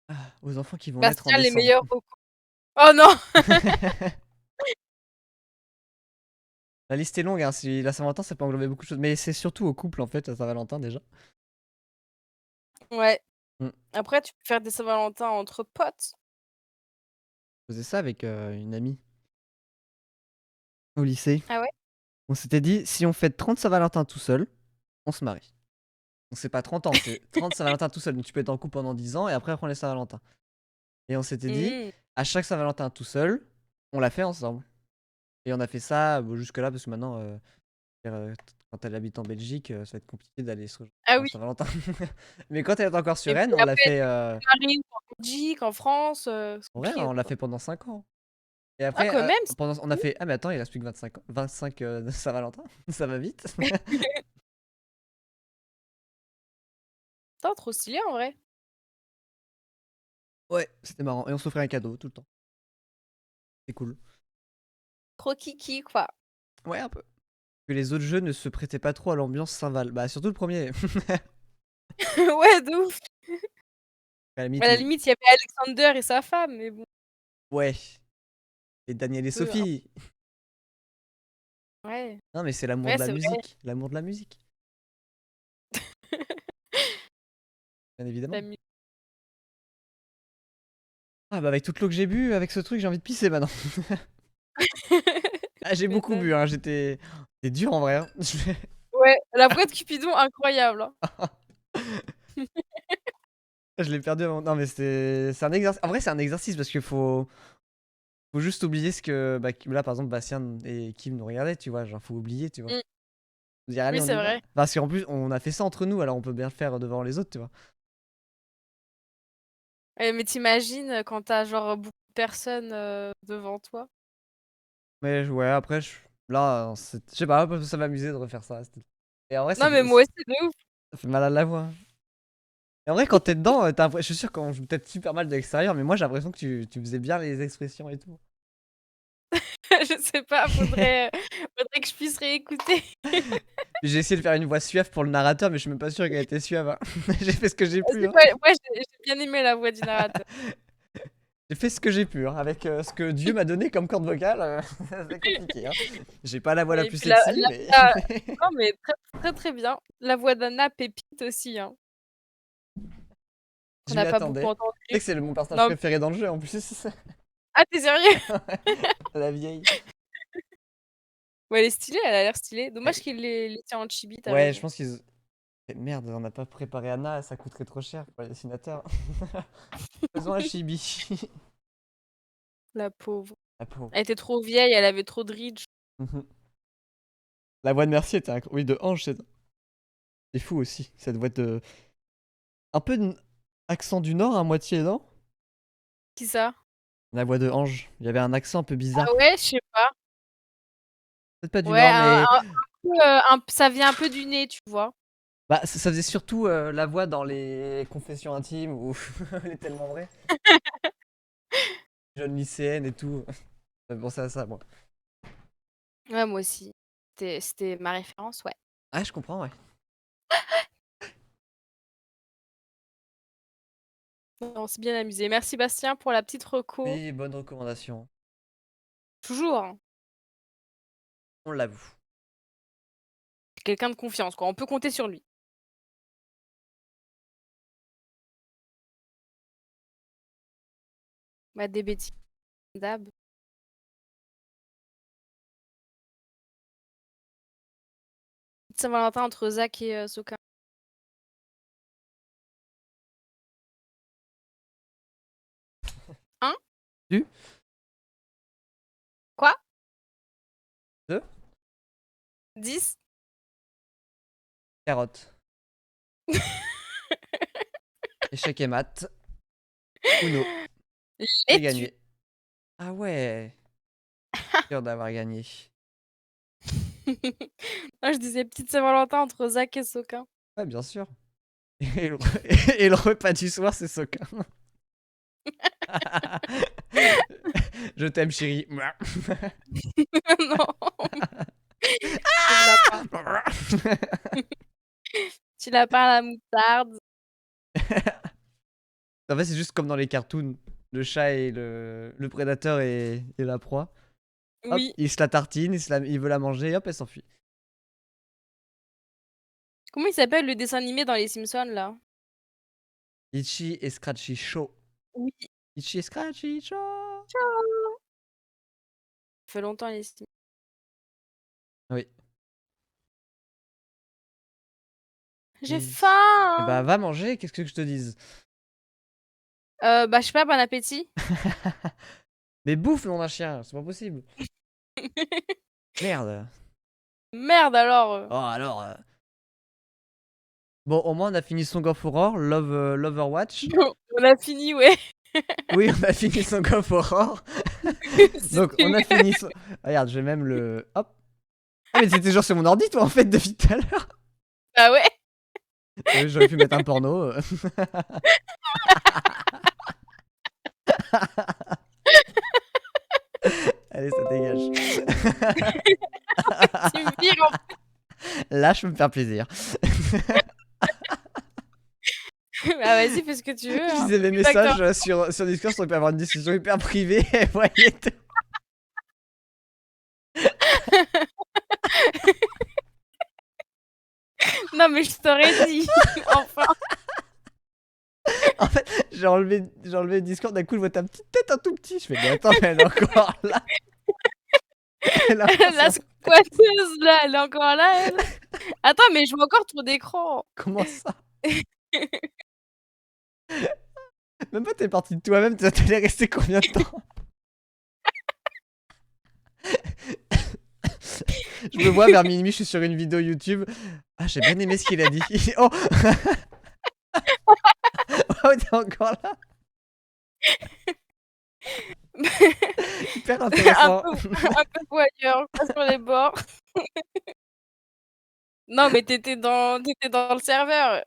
Speaker 1: Ah, aux enfants qui vont naître en
Speaker 2: Bastien, les
Speaker 1: décembre.
Speaker 2: meilleurs recos. Oh non!
Speaker 1: La liste est longue, hein, si la Saint-Valentin, ça peut englober beaucoup de choses, mais c'est surtout aux couples, en fait, la Saint-Valentin, déjà.
Speaker 2: Ouais.
Speaker 1: Mmh.
Speaker 2: Après, tu peux faire des Saint-Valentin entre potes.
Speaker 1: Je faisais ça avec, une amie au lycée.
Speaker 2: Ah ouais?
Speaker 1: On s'était dit: «Si on fête 30 Saint-Valentin tout seul, on se marie». Donc c'est pas 30 ans, c'est 30 Saint-Valentin tout seul, donc tu peux être en couple pendant 10 ans et après prendre les Saint-Valentin. Et on s'était dit:
Speaker 2: Mmh.
Speaker 1: «À chaque Saint-Valentin tout seul, on l'a fait ensemble». Et on a fait ça, bon jusque-là parce que maintenant, quand elle habite en Belgique, ça va être compliqué d'aller se rejoindre
Speaker 2: Ah
Speaker 1: pour la
Speaker 2: oui,
Speaker 1: Saint-Valentin. Mais quand elle est encore
Speaker 2: et
Speaker 1: sur
Speaker 2: puis
Speaker 1: Rennes, on l'a
Speaker 2: après,
Speaker 1: fait,
Speaker 2: tu maries en Belgique, en France, c'est
Speaker 1: en vrai,
Speaker 2: compliqué,
Speaker 1: on l'a
Speaker 2: quoi.
Speaker 1: fait pendant 5 ans. Et
Speaker 2: Ah
Speaker 1: après,
Speaker 2: quand même, c'est
Speaker 1: pendant on a
Speaker 2: cool.
Speaker 1: fait: «Ah mais attends, il reste plus que 25 ans 25, Saint-Valentin, ça va vite».
Speaker 2: Putain, trop stylé en vrai.
Speaker 1: Ouais, c'était marrant et on s'offrait un cadeau tout le temps. C'est cool.
Speaker 2: Trop kiki, quoi.
Speaker 1: Ouais, un peu. Que les autres jeux ne se prêtaient pas trop à l'ambiance Saint-Val. Bah, surtout le premier.
Speaker 2: Ouais, de ouf.
Speaker 1: À la limite,
Speaker 2: À la
Speaker 1: ils
Speaker 2: limite, il y avait Alexander et sa femme, mais bon,
Speaker 1: ouais, et Daniel et
Speaker 2: peu
Speaker 1: Sophie.
Speaker 2: ouais,
Speaker 1: Non, mais c'est l'amour
Speaker 2: ouais,
Speaker 1: de la
Speaker 2: c'est vrai.
Speaker 1: musique, l'amour de la musique, bien
Speaker 2: La
Speaker 1: évidemment.
Speaker 2: mu
Speaker 1: Ah bah, avec toute l'eau que j'ai bu, avec ce truc, j'ai envie de pisser maintenant. Ah, j'ai
Speaker 2: Tu
Speaker 1: beaucoup bu,
Speaker 2: m'étonnes.
Speaker 1: hein, c'était dur en vrai, hein.
Speaker 2: Ouais, la voix de Cupidon, incroyable, hein.
Speaker 1: Je l'ai perdu avant non, mais c'est un exercice en vrai, c'est un exercice parce qu'il faut juste oublier ce que, bah, là, par exemple, Bastien et Kim nous regardaient, tu vois? Genre, faut oublier, tu vois?
Speaker 2: Mmh.
Speaker 1: Dire: «Allez,
Speaker 2: Oui,
Speaker 1: on
Speaker 2: c'est
Speaker 1: y va».
Speaker 2: vrai.
Speaker 1: Parce qu'en plus, on a fait ça entre nous, alors on peut bien le faire devant les autres, tu vois?
Speaker 2: Mais tu imagines, quand tu as genre, beaucoup de personnes, devant toi?
Speaker 1: Mais ouais, après là, je sais pas, ça m'amusait de refaire ça, et en vrai,
Speaker 2: Non, mais moi aussi, de ouf.
Speaker 1: ça fait mal à la voix, hein. Et en vrai, quand tu es dedans, tu as je suis sûr qu'on joue peut-être super mal de l'extérieur, mais moi, j'ai l'impression que tu faisais bien les expressions et tout.
Speaker 2: Je sais pas, faudrait que je puisse réécouter.
Speaker 1: J'ai essayé de faire une voix suave pour le narrateur, mais je suis même pas sûr qu'elle était suave, hein. J'ai fait ce que j'ai pu,
Speaker 2: Si,
Speaker 1: hein.
Speaker 2: ouais, j'ai bien aimé la voix du narrateur.
Speaker 1: J'ai fait ce que j'ai pu, hein, avec, ce que Dieu m'a donné comme corde vocale, c'est compliqué, hein. J'ai pas la voix la
Speaker 2: Et
Speaker 1: plus
Speaker 2: puis la
Speaker 1: sexy,
Speaker 2: la
Speaker 1: mais
Speaker 2: voix non, mais très, très, très bien. La voix d'Anna pépite aussi, hein, qu'on
Speaker 1: je m'y
Speaker 2: n'a pas beaucoup
Speaker 1: attendais. Tu sais
Speaker 2: entendue.
Speaker 1: que c'est mon personnage
Speaker 2: Non,
Speaker 1: préféré dans le jeu, en plus.
Speaker 2: ah, tu es sérieux?
Speaker 1: La vieille.
Speaker 2: Ouais, elle est stylée, elle a l'air stylée.
Speaker 1: Et
Speaker 2: Dommage qu'il l'ait laissée en chibi, tu as
Speaker 1: ouais, je
Speaker 2: raison.
Speaker 1: pense qu'ils eh merde, on n'a pas préparé Anna, ça coûterait trop cher pour les dessinateurs. Faisons un chibi.
Speaker 2: La pauvre.
Speaker 1: La pauvre.
Speaker 2: Elle était trop vieille, elle avait trop de rides.
Speaker 1: Mmh mh. La voix de Mercier était oui, de Ange, c'est fou aussi, cette voix de un peu d accent du Nord à moitié, non?
Speaker 2: Qui ça?
Speaker 1: La voix de Ange, il y avait un accent un peu
Speaker 2: Ah
Speaker 1: bizarre.
Speaker 2: ouais? Je sais pas.
Speaker 1: Peut-être pas du
Speaker 2: Ouais,
Speaker 1: Nord, mais
Speaker 2: peu, ça vient un peu du nez, tu vois?
Speaker 1: bah, ça faisait surtout, la voix dans les confessions intimes ou les tellement vrai, jeune lycéenne et tout. Ça me pensait à ça, moi.
Speaker 2: Ouais, moi aussi. C'était ma référence, ouais.
Speaker 1: Ah, je comprends, ouais.
Speaker 2: On s'est bien amusé. Merci Bastien pour la petite reco.
Speaker 1: Oui, bonne recommandation,
Speaker 2: Toujours, hein.
Speaker 1: on l'avoue.
Speaker 2: Quelqu'un de confiance, quoi. On peut compter sur lui. Bah, des bêtises, d'hab. Saint-Valentin entre Zach et Soka. Hein?
Speaker 1: Du?
Speaker 2: Quoi?
Speaker 1: De?
Speaker 2: 10?
Speaker 1: Carotte. Échec et mat. Uno. J'ai
Speaker 2: Laitue.
Speaker 1: gagné. Ah ouais, dur d'avoir gagné.
Speaker 2: Moi, je disais petite Saint-Valentin entre Zach et Soka.
Speaker 1: Ouais, bien sûr. Et le, et le repas du soir, c'est Soquin. Je t'aime, chérie.
Speaker 2: Non, tu l'as pas. Tu l'as pas à la moutarde.
Speaker 1: En fait, c'est juste comme dans les cartoons. Le chat et le prédateur et la proie. Hop,
Speaker 2: Oui.
Speaker 1: il se la tartine, il veut la manger, hop, elle s'enfuit.
Speaker 2: Comment il s'appelle le dessin animé dans les Simpsons là?
Speaker 1: Itchy et Scratchy Show.
Speaker 2: Oui.
Speaker 1: Itchy et Scratchy Show.
Speaker 2: Ça fait longtemps les Simpsons.
Speaker 1: Oui.
Speaker 2: J'ai
Speaker 1: Et, et bah,
Speaker 2: faim!
Speaker 1: va manger, qu'est-ce que je te dise?
Speaker 2: Bah, je sais pas, bon appétit.
Speaker 1: Mais bouffe, nom d'un chien, c'est pas possible. Merde.
Speaker 2: Merde alors,
Speaker 1: Oh, alors. Bon, au moins, on a fini Song of Horror, Loverwatch.
Speaker 2: On a fini, ouais.
Speaker 1: Oui, on a fini Song of Horror. Donc, on a
Speaker 2: C'était
Speaker 1: fini. Regarde, j'ai même le. Hop. Ah, mais t'étais genre sur mon ordi, toi, en fait, depuis tout à l'heure.
Speaker 2: bah ouais.
Speaker 1: J'aurais pu mettre un porno. Allez, ça dégage.
Speaker 2: Tu me vires en
Speaker 1: Là, je peux me faire plaisir.
Speaker 2: bah vas-y, fais ce que tu veux,
Speaker 1: Je
Speaker 2: hein.
Speaker 1: lisais mes
Speaker 2: C'est pas que tu
Speaker 1: messages sur Discord, on peut avoir une discussion hyper privée. Et voyez tout.
Speaker 2: non mais je t'aurais dit, enfin.
Speaker 1: En fait, j'ai enlevé Discord, d'un coup, je vois ta petite tête un tout petit. Je fais, mais attends, mais elle est encore là. Elle est encore
Speaker 2: La
Speaker 1: sur...
Speaker 2: squatteuse là, elle est encore là, elle? Attends, mais je vois encore ton écran.
Speaker 1: Comment ça? Même pas, t'es parti de toi-même, t'allais rester combien de temps? Je me vois vers minuit, je suis sur une vidéo YouTube. Ah, j'ai bien aimé ce qu'il a dit. Oh! Oh, t'es encore là? Hyper
Speaker 2: Un
Speaker 1: intéressant.
Speaker 2: peu un peu voyeur, pas sur les bords. Non, mais tu étais dans le serveur.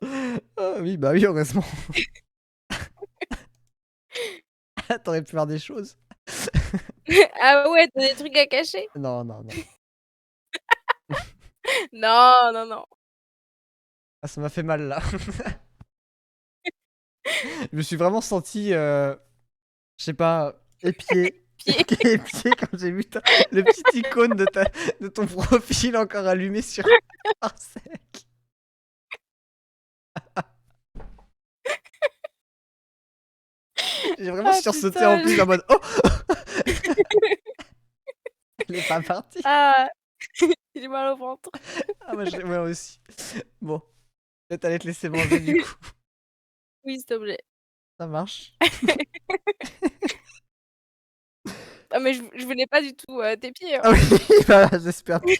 Speaker 1: Oh oui, bah oui, heureusement. T'aurais pu faire des choses.
Speaker 2: Ah ouais, tu as des trucs à cacher?
Speaker 1: Non, non, non.
Speaker 2: Non, non, non.
Speaker 1: Ah, ça m'a fait mal là. Je me suis vraiment senti, je sais pas, épié.
Speaker 2: Pied.
Speaker 1: Épié quand j'ai vu le petit icône de ton profil encore allumé sur Parsec. J'ai vraiment
Speaker 2: Ah
Speaker 1: sursauté en
Speaker 2: putain,
Speaker 1: plus en mode oh! Elle est pas partie.
Speaker 2: ah, j'ai mal au ventre.
Speaker 1: Ah moi aussi. Bon, peut-être aller te laisser manger du coup.
Speaker 2: Oui, s'il te plaît.
Speaker 1: Ça marche.
Speaker 2: Ah mais je voulais pas du tout, tes pieds, hein.
Speaker 1: Ah oui, bah, j'espère bien.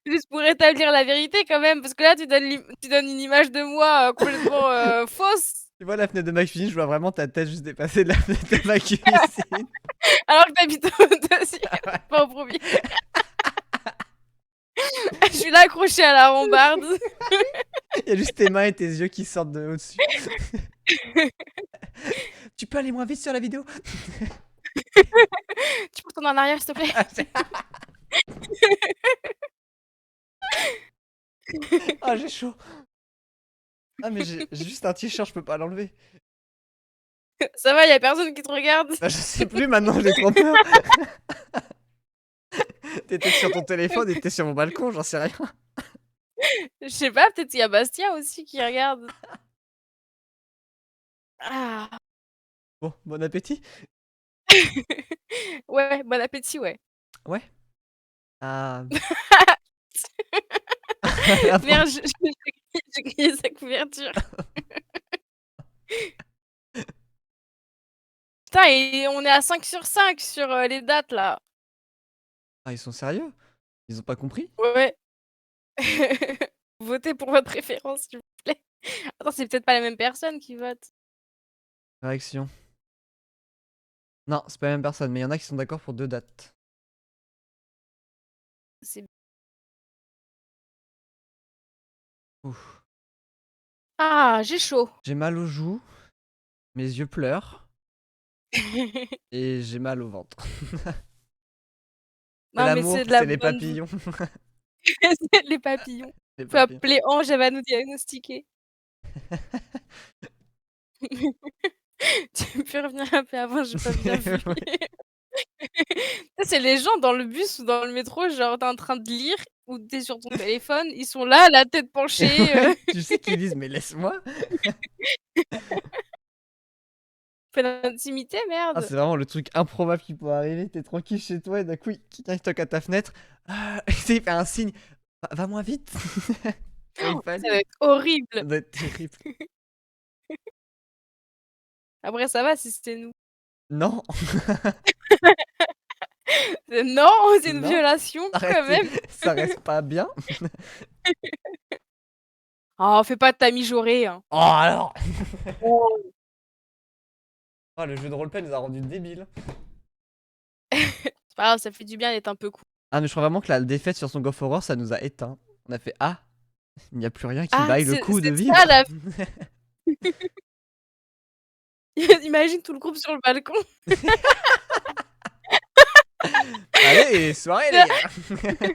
Speaker 2: Juste pour rétablir la vérité quand même, parce que là tu donnes une image de moi, complètement, fausse,
Speaker 1: Tu vois la fenêtre de ma cuisine, je vois vraiment ta tête juste dépasser de la fenêtre de ma cuisine.
Speaker 2: alors que tu habites au 2e,
Speaker 1: Ah ouais.
Speaker 2: pas au 1er. Je suis là accrochée à la rambarde.
Speaker 1: Il y a juste tes mains et tes yeux qui sortent de au-dessus. Tu peux aller moins vite sur la vidéo?
Speaker 2: Tu peux retourner en arrière, s'il te plaît?
Speaker 1: Ah, j'ai chaud. Ah, mais j'ai juste un t-shirt, je peux pas l'enlever.
Speaker 2: Ça va, y a personne qui te regarde?
Speaker 1: Bah, je sais plus maintenant, j'ai trop peur. T'étais sur ton téléphone et tu sur mon balcon, j'en sais rien.
Speaker 2: Je sais pas, peut-être il y a Bastien aussi qui regarde. Ah!
Speaker 1: Bon, bon appétit.
Speaker 2: Ouais, bon appétit, ouais.
Speaker 1: Ouais. Ah.
Speaker 2: Merde, j'ai grillé sa couverture. Putain et on est à 5/5 sur, les dates là.
Speaker 1: Ah, ils sont sérieux? Ils ont pas compris?
Speaker 2: Ouais. Votez pour votre préférence, s'il vous plaît. Attends, c'est peut-être pas la même personne qui vote.
Speaker 1: Correction. Non, c'est pas la même personne, mais il y en a qui sont d'accord pour 2 dates.
Speaker 2: C'est
Speaker 1: Ouf.
Speaker 2: Ah, j'ai chaud.
Speaker 1: J'ai mal aux joues, mes yeux pleurent et j'ai mal au ventre. C'est
Speaker 2: Non, mais
Speaker 1: l'amour,
Speaker 2: c'est de la
Speaker 1: c'est les
Speaker 2: bonne vou
Speaker 1: papillons.
Speaker 2: c'est les papillons.
Speaker 1: Les
Speaker 2: Faut
Speaker 1: papillons.
Speaker 2: appeler Ange, elle va nous diagnostiquer. Tu peux revenir un peu avant, j'ai pas bien vu.
Speaker 1: Ouais.
Speaker 2: Ça, c'est les gens dans le bus ou dans le métro, genre, tu es en train de lire ou tu es sur ton téléphone, ils sont là, la tête penchée,
Speaker 1: Ouais, tu sais qu'ils disent: «Mais laisse-moi».
Speaker 2: Pleine d'intimité,
Speaker 1: Ah,
Speaker 2: merde.
Speaker 1: c'est vraiment le truc improbable qui pourrait arriver. Tu es tranquille chez toi et d'un coup, quelqu'un il toque à ta fenêtre. Ah, tu sais, il fait un signe: Va moins vite». Quand il
Speaker 2: Ça doit
Speaker 1: fallait.
Speaker 2: être horrible.
Speaker 1: Ça doit être terrible.
Speaker 2: Après ça va si c'était nous.
Speaker 1: Non,
Speaker 2: Non, c'est une
Speaker 1: non,
Speaker 2: violation quand
Speaker 1: arrête,
Speaker 2: même.
Speaker 1: ça reste pas bien.
Speaker 2: Oh, fais pas de ta mijaurée, hein.
Speaker 1: Oh alors!
Speaker 2: Oh.
Speaker 1: Oh, le jeu de roleplay nous a rendus débiles.
Speaker 2: C'est pas grave, ça fait du bien d'être un peu cool.
Speaker 1: Ah, mais je crois vraiment que la défaite sur son Golf Horror, ça nous a éteints. On a fait: «Ah, il n'y a plus rien qui
Speaker 2: Ah,
Speaker 1: vaille le coup de
Speaker 2: c'est ça
Speaker 1: vivre».
Speaker 2: la imagine tout le groupe sur le balcon.
Speaker 1: Allez, soirée les gars!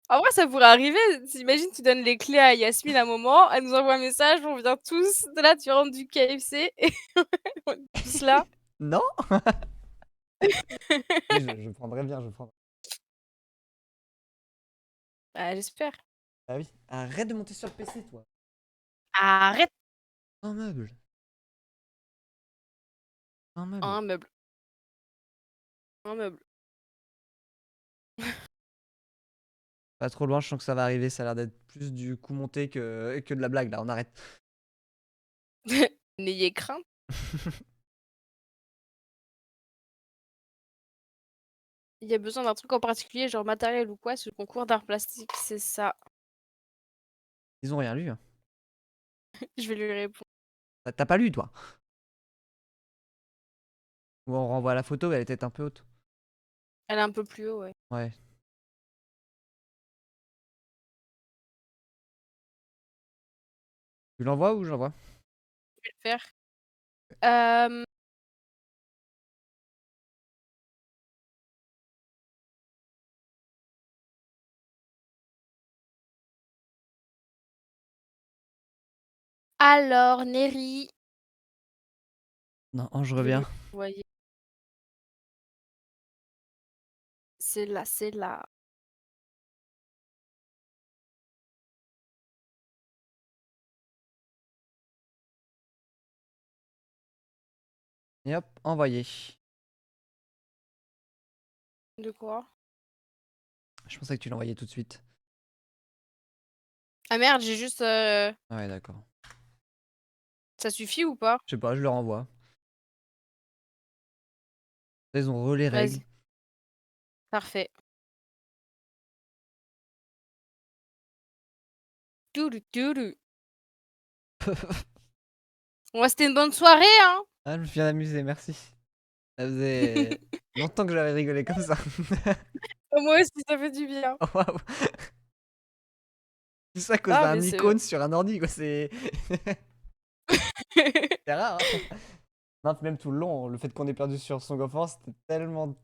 Speaker 2: En vrai, ça pourrait arriver. T'imagines, tu donnes les clés à Yasmine à un moment, elle nous envoie un message, on vient tous. Tu là, tu rentres du KFC et on est tous là.
Speaker 1: Non? Oui, je prendrais bien, je prendrais.
Speaker 2: Bah, j'espère.
Speaker 1: Ah oui. Arrête de monter sur le PC toi.
Speaker 2: Arrête!
Speaker 1: Un meuble. Un meuble.
Speaker 2: Un meuble. Un meuble.
Speaker 1: Pas trop loin, je sens que ça va arriver, ça a l'air d'être plus du coup monté que de la blague là, on arrête.
Speaker 2: N'ayez crainte. Il y a besoin d'un truc en particulier, genre matériel ou quoi, ce concours d'art plastique, c'est ça.
Speaker 1: Ils ont rien lu, hein.
Speaker 2: Je vais lui répondre.
Speaker 1: Tu pas lu toi? Ou on renvoie la photo, elle est peut-être un peu haute.
Speaker 2: Elle est un peu plus haut, ouais.
Speaker 1: Ouais. Tu l'envoies ou je l'envoie?
Speaker 2: Je vais le faire. Hem Alors, Neri.
Speaker 1: Non, je
Speaker 2: Je vais lui
Speaker 1: reviens.
Speaker 2: envoyer. C'est là, c'est là.
Speaker 1: Et hop, envoyé.
Speaker 2: De quoi?
Speaker 1: Je pensais que tu l'envoyais tout de suite.
Speaker 2: Ah merde, j'ai juste,
Speaker 1: Ouais, d'accord.
Speaker 2: ça suffit ou pas?
Speaker 1: Je sais pas, je le renvoie. Ils ont re les règles.
Speaker 2: Vas-y, parfait. Toulou toulou. Bon, bah, c'était une bonne soirée, hein?
Speaker 1: Ah, je me suis bien amusé, merci. Ça faisait longtemps que j'avais rigolé comme ça.
Speaker 2: Moi aussi, ça fait du bien.
Speaker 1: Waouh! Tout ça à cause
Speaker 2: Ah
Speaker 1: d'un
Speaker 2: mais c'est
Speaker 1: icône sur un ordi quoi, c'est c'est rare, hein. Non, puis même tout le long, le fait qu'on ait perdu sur Song of War, c'était tellement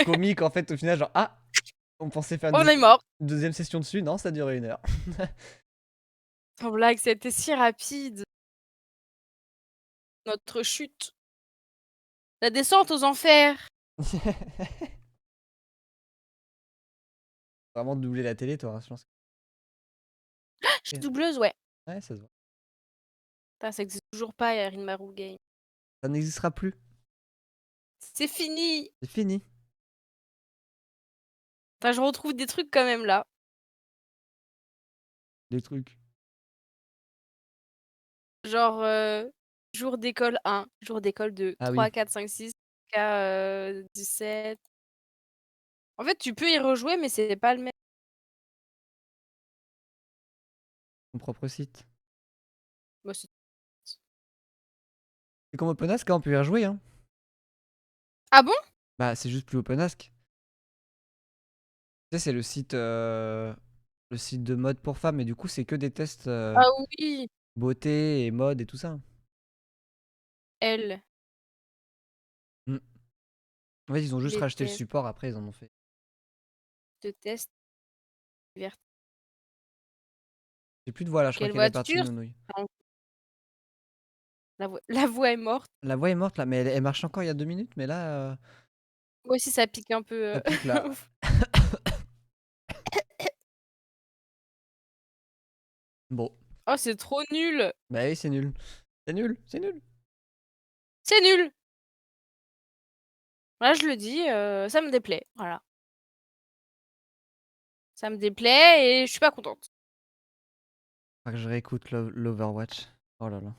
Speaker 1: comique en fait au final, genre: «Ah, on pensait faire
Speaker 2: On est mort.
Speaker 1: une 2e session dessus, non, ça a duré 1 heure».
Speaker 2: Sans blague, ça a été si rapide. Notre chute. La descente aux enfers.
Speaker 1: Vraiment doubler la télé toi, hein, je pense.
Speaker 2: Je suis doubleuse, ouais.
Speaker 1: Ouais, ça se voit.
Speaker 2: Putain, ça existe toujours pas, Rinmaru Game.
Speaker 1: Ça n'existera plus,
Speaker 2: C'est fini!
Speaker 1: c'est fini.
Speaker 2: Enfin, je retrouve des trucs quand même là.
Speaker 1: Les trucs.
Speaker 2: Genre, jour d'école 1, jour d'école 2,
Speaker 1: Ah oui,
Speaker 2: 3, 4, 5, 6 jusqu'à, 17. En fait, tu peux y rejouer, mais c'est pas le même.
Speaker 1: ton propre site.
Speaker 2: Bah, c'est
Speaker 1: C'est comme OpenAsk, hein, on peut y rejouer, hein.
Speaker 2: ah bon?
Speaker 1: Bah, c'est juste plus OpenAsk. Tu sais, c'est le site, Le site de mode pour femmes, mais du coup, c'est que des tests,
Speaker 2: Ah oui,
Speaker 1: beauté et mode et tout ça.
Speaker 2: elle,
Speaker 1: Mmh. En fait, ils ont juste
Speaker 2: les
Speaker 1: racheté le
Speaker 2: tests
Speaker 1: support, après ils en ont fait.
Speaker 2: de test vert.
Speaker 1: J'ai plus de voix là, je crois
Speaker 2: Quelle
Speaker 1: qu'elle est partie,
Speaker 2: voiture?
Speaker 1: Nounouille.
Speaker 2: Non, la voix est morte.
Speaker 1: La voix est morte là, mais elle marche encore il y a 2 minutes, mais là,
Speaker 2: Moi aussi ça pique un peu,
Speaker 1: ça pique là. Bon,
Speaker 2: Oh c'est trop nul!
Speaker 1: bah oui, c'est nul. C'est nul, c'est nul.
Speaker 2: C'est nul! Voilà, je le dis, ça me déplaît, voilà. Ça me déplaît et je suis pas contente.
Speaker 1: Faudra que je réécoute l'Overwatch. Oh là là.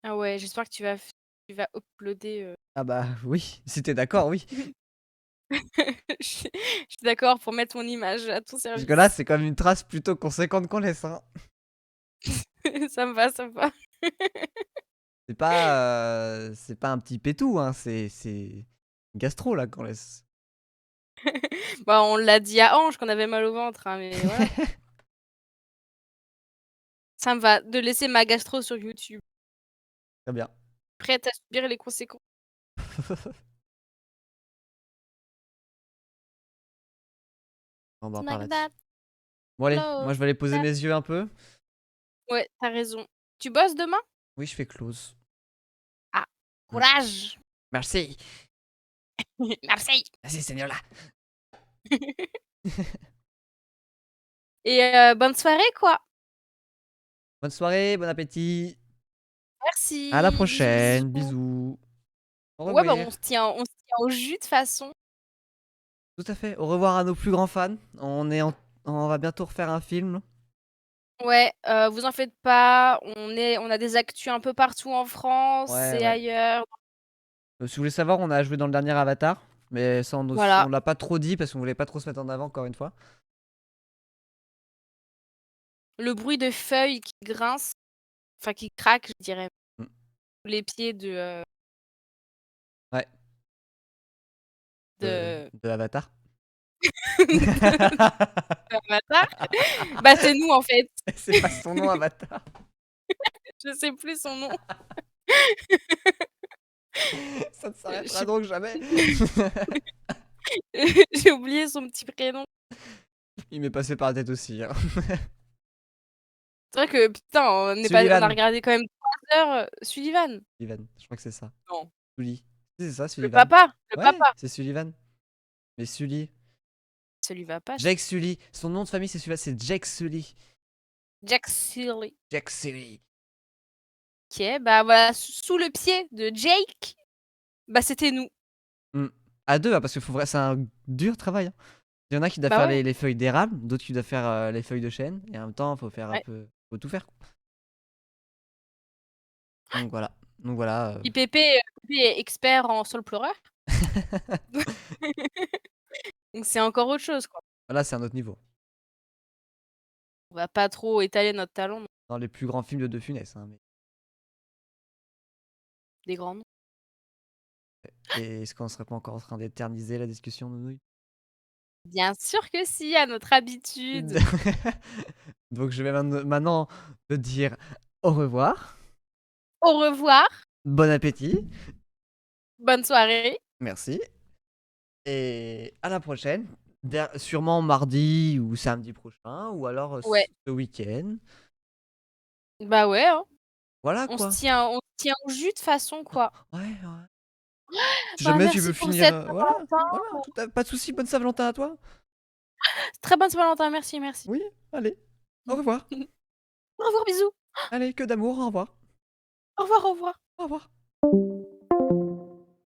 Speaker 2: Ah ouais, j'espère que tu vas uploader,
Speaker 1: Ah bah oui, si tu es d'accord, oui.
Speaker 2: je suis d'accord pour mettre mon image à ton
Speaker 1: Parce que là,
Speaker 2: service.
Speaker 1: c'est quand même une trace plutôt conséquente qu'on laisse, hein.
Speaker 2: Ça me va, ça me va.
Speaker 1: C'est pas un petit pétou, hein, c'est gastro là qu'on laisse.
Speaker 2: Bah, on l'a dit à Ange qu'on avait mal au ventre, hein, mais voilà. Ça me va de laisser ma gastro sur YouTube,
Speaker 1: Très bien.
Speaker 2: prête à subir les conséquences.
Speaker 1: On en parle
Speaker 2: Like
Speaker 1: là-dessus.
Speaker 2: that,
Speaker 1: Bon allez, moi
Speaker 2: love
Speaker 1: je vais aller poser
Speaker 2: that.
Speaker 1: mes yeux un peu.
Speaker 2: Ouais, tu as raison. Tu bosses demain?
Speaker 1: Oui, je fais close.
Speaker 2: Ah,
Speaker 1: Mmh.
Speaker 2: courage!
Speaker 1: Merci.
Speaker 2: Merci!
Speaker 1: Merci Señora.
Speaker 2: Et bonne soirée, quoi.
Speaker 1: Bonne soirée, bon appétit. À la
Speaker 2: Merci, bisous,
Speaker 1: prochaine,
Speaker 2: bisous.
Speaker 1: bisous. Au
Speaker 2: Ouais, bah,
Speaker 1: revoir.
Speaker 2: on se tient au jus de toute façon.
Speaker 1: Tout à fait. Au revoir à nos plus grands fans. On va bientôt refaire un film.
Speaker 2: Ouais, vous en faites pas, on a des actus un peu partout en France
Speaker 1: Ouais,
Speaker 2: et
Speaker 1: ouais.
Speaker 2: ailleurs.
Speaker 1: Si vous voulez savoir, on a joué dans le dernier Avatar. Mais ça,
Speaker 2: Voilà,
Speaker 1: on l'a pas trop dit parce qu'on voulait pas trop se mettre en avant, encore une fois.
Speaker 2: le bruit de feuilles qui grincent, enfin qui craquent, je dirais.
Speaker 1: Mm.
Speaker 2: Les pieds de,
Speaker 1: Ouais,
Speaker 2: de
Speaker 1: de Avatar.
Speaker 2: d'Avatar. Bah, c'est nous, en fait.
Speaker 1: C'est pas son nom, Avatar.
Speaker 2: Je sais plus son nom.
Speaker 1: Ça ne
Speaker 2: Je
Speaker 1: s'arrêtera
Speaker 2: sais
Speaker 1: donc jamais.
Speaker 2: j'ai oublié son petit prénom.
Speaker 1: Il m'est passé par la tête aussi, hein.
Speaker 2: C'est vrai que putain, on a
Speaker 1: Sullivan.
Speaker 2: regardé quand même 3 heures, Sullivan?
Speaker 1: Sullivan, je crois que c'est ça.
Speaker 2: Non,
Speaker 1: Sully. Si, c'est ça,
Speaker 2: le
Speaker 1: Sullivan.
Speaker 2: papa, le
Speaker 1: Ouais,
Speaker 2: papa.
Speaker 1: c'est Sullivan. Mais Sully.
Speaker 2: Ça lui va pas ça.
Speaker 1: Jake Sully. Son nom de famille, c'est celui-là, c'est Jake Sully.
Speaker 2: Jack Sully.
Speaker 1: Jake Sully.
Speaker 2: OK, bah, voilà, sous le pied de Jake, bah, c'était nous.
Speaker 1: Mm. À deux, hein, parce que c'est un dur travail, hein. Il y en a qui doivent
Speaker 2: Bah,
Speaker 1: faire
Speaker 2: ouais,
Speaker 1: les feuilles d'érable, d'autres qui doivent faire les feuilles de chêne, et en même temps, faut faire un
Speaker 2: ouais.
Speaker 1: peu. Faut tout faire. Donc voilà. Donc voilà.
Speaker 2: IPP, lui est expert en sol pleureur. Donc c'est encore autre chose, quoi.
Speaker 1: Là, c'est un autre niveau.
Speaker 2: On va pas trop étaler notre talent dans
Speaker 1: Dans les plus grands films de De Funès, hein, mais...
Speaker 2: des grands noms.
Speaker 1: Et est-ce qu'on serait pas encore en train d'éterniser la discussion, Nounouille?
Speaker 2: Bien sûr que si, à notre habitude.
Speaker 1: Donc je vais maintenant te dire au revoir,
Speaker 2: Au revoir,
Speaker 1: bon appétit,
Speaker 2: bonne soirée.
Speaker 1: merci, et à la prochaine. Sûrement mardi ou samedi prochain, ou alors
Speaker 2: Ouais,
Speaker 1: ce week-end.
Speaker 2: bah, ouais, hein.
Speaker 1: Voilà quoi.
Speaker 2: On se tient au jus de façon, quoi.
Speaker 1: Ouais, ouais. Si
Speaker 2: Bah,
Speaker 1: jamais tu veux
Speaker 2: merci pour
Speaker 1: finir,
Speaker 2: cette
Speaker 1: voilà,
Speaker 2: Saint-Valentin.
Speaker 1: voilà, pas de soucis, bonne Saint-Valentin à toi.
Speaker 2: Très bonne Saint-Valentin, merci, merci.
Speaker 1: Oui, allez, au revoir.
Speaker 2: Au revoir, bisous.
Speaker 1: Allez, que d'amour, au revoir.
Speaker 2: Au revoir, au revoir.
Speaker 1: Au revoir.